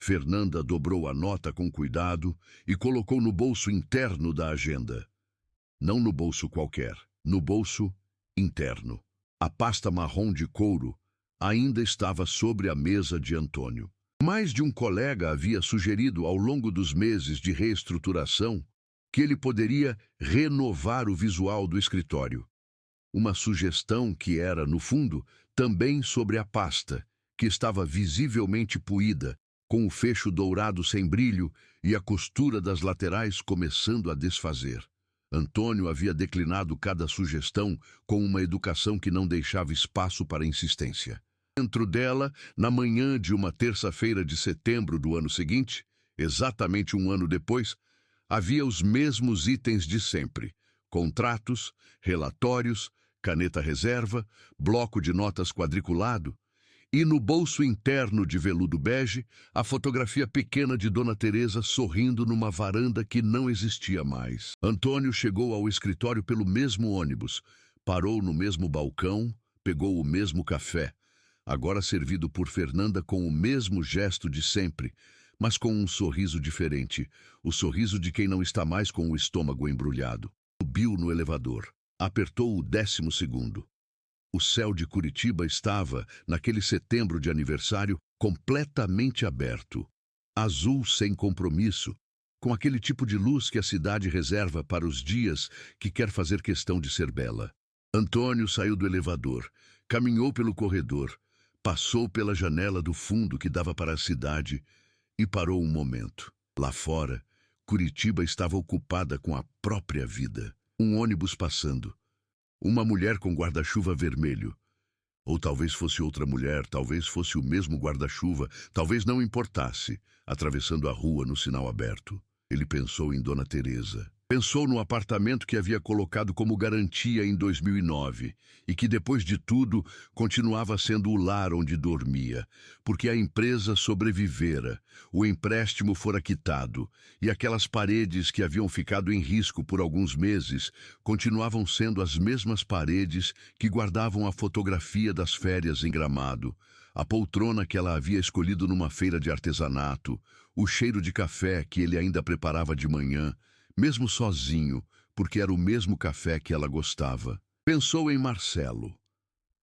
Fernanda dobrou a nota com cuidado e colocou no bolso interno da agenda. Não no bolso qualquer, no bolso interno. A pasta marrom de couro ainda estava sobre a mesa de Antônio. Mais de um colega havia sugerido ao longo dos meses de reestruturação que ele poderia renovar o visual do escritório. Uma sugestão que era, no fundo, também sobre a pasta, que estava visivelmente puída, com o fecho dourado sem brilho e a costura das laterais começando a desfazer. Antônio havia declinado cada sugestão com uma educação que não deixava espaço para insistência. Dentro dela, na manhã de uma terça-feira de setembro do ano seguinte, exatamente um ano depois, havia os mesmos itens de sempre: contratos, relatórios, caneta reserva, bloco de notas quadriculado, e no bolso interno de veludo bege, a fotografia pequena de Dona Teresa sorrindo numa varanda que não existia mais. Antônio chegou ao escritório pelo mesmo ônibus, parou no mesmo balcão, pegou o mesmo café, agora servido por Fernanda com o mesmo gesto de sempre, mas com um sorriso diferente, o sorriso de quem não está mais com o estômago embrulhado. Subiu no elevador, apertou o 12º. O céu de Curitiba estava, naquele setembro de aniversário, completamente aberto. Azul sem compromisso, com aquele tipo de luz que a cidade reserva para os dias que quer fazer questão de ser bela. Antônio saiu do elevador, caminhou pelo corredor, passou pela janela do fundo que dava para a cidade E parou um momento. Lá fora, Curitiba estava ocupada com a própria vida. Um ônibus passando. Uma mulher com guarda-chuva vermelho. Ou talvez fosse outra mulher, talvez fosse o mesmo guarda-chuva, talvez não importasse, atravessando a rua no sinal aberto. Ele pensou em Dona Teresa. Pensou no apartamento que havia colocado como garantia em 2009 e que, depois de tudo, continuava sendo o lar onde dormia, porque a empresa sobrevivera, o empréstimo fora quitado e aquelas paredes que haviam ficado em risco por alguns meses continuavam sendo as mesmas paredes que guardavam a fotografia das férias em Gramado, a poltrona que ela havia escolhido numa feira de artesanato, o cheiro de café que ele ainda preparava de manhã, mesmo sozinho, porque era o mesmo café que ela gostava. Pensou em Marcelo.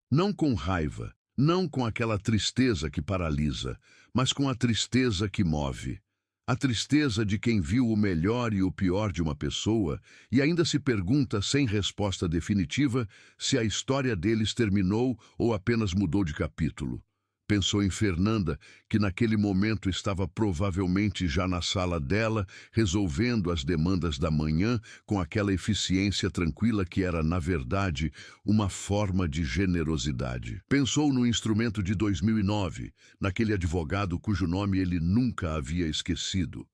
Não com raiva, não com aquela tristeza que paralisa, mas com a tristeza que move. A tristeza de quem viu o melhor e o pior de uma pessoa e ainda se pergunta sem resposta definitiva se a história deles terminou ou apenas mudou de capítulo. Pensou em Fernanda, que naquele momento estava provavelmente já na sala dela, resolvendo as demandas da manhã com aquela eficiência tranquila que era, na verdade, uma forma de generosidade. Pensou no instrumento de 2009, naquele advogado cujo nome ele nunca havia esquecido.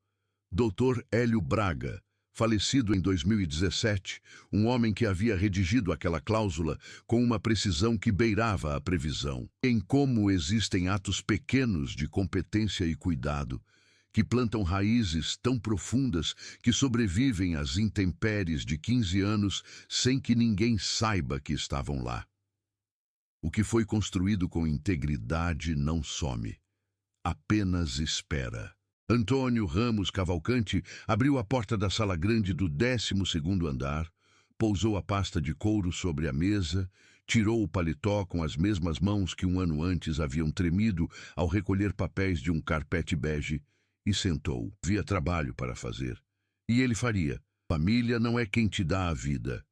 Dr. Hélio Braga, falecido em 2017, um homem que havia redigido aquela cláusula com uma precisão que beirava a previsão. Em como existem atos pequenos de competência e cuidado, que plantam raízes tão profundas que sobrevivem às intempéries de 15 anos sem que ninguém saiba que estavam lá. O que foi construído com integridade não some, apenas espera. Antônio Ramos Cavalcante abriu a porta da sala grande do 12º andar, pousou a pasta de couro sobre a mesa, tirou o paletó com as mesmas mãos que um ano antes haviam tremido ao recolher papéis de um carpete bege e sentou. Havia trabalho para fazer. E ele faria. Família não é quem te dá a vida.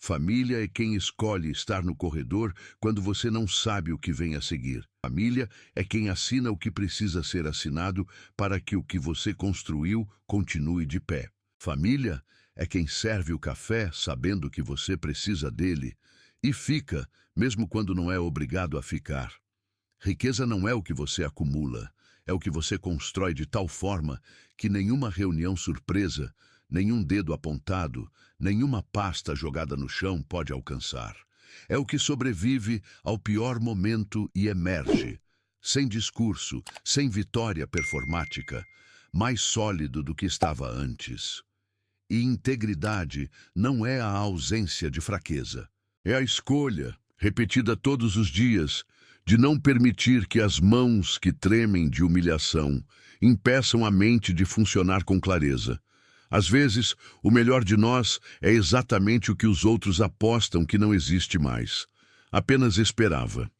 Família é quem escolhe estar no corredor quando você não sabe o que vem a seguir. Família é quem assina o que precisa ser assinado para que o que você construiu continue de pé. Família é quem serve o café sabendo que você precisa dele e fica, mesmo quando não é obrigado a ficar. Riqueza não é o que você acumula, é o que você constrói de tal forma que nenhuma reunião surpresa, nenhum dedo apontado, nenhuma pasta jogada no chão pode alcançar. É o que sobrevive ao pior momento e emerge, sem discurso, sem vitória performática, mais sólido do que estava antes. E integridade não é a ausência de fraqueza. É a escolha, repetida todos os dias, de não permitir que as mãos que tremem de humilhação impeçam a mente de funcionar com clareza. Às vezes, o melhor de nós é exatamente o que os outros apostam que não existe mais. Apenas esperava.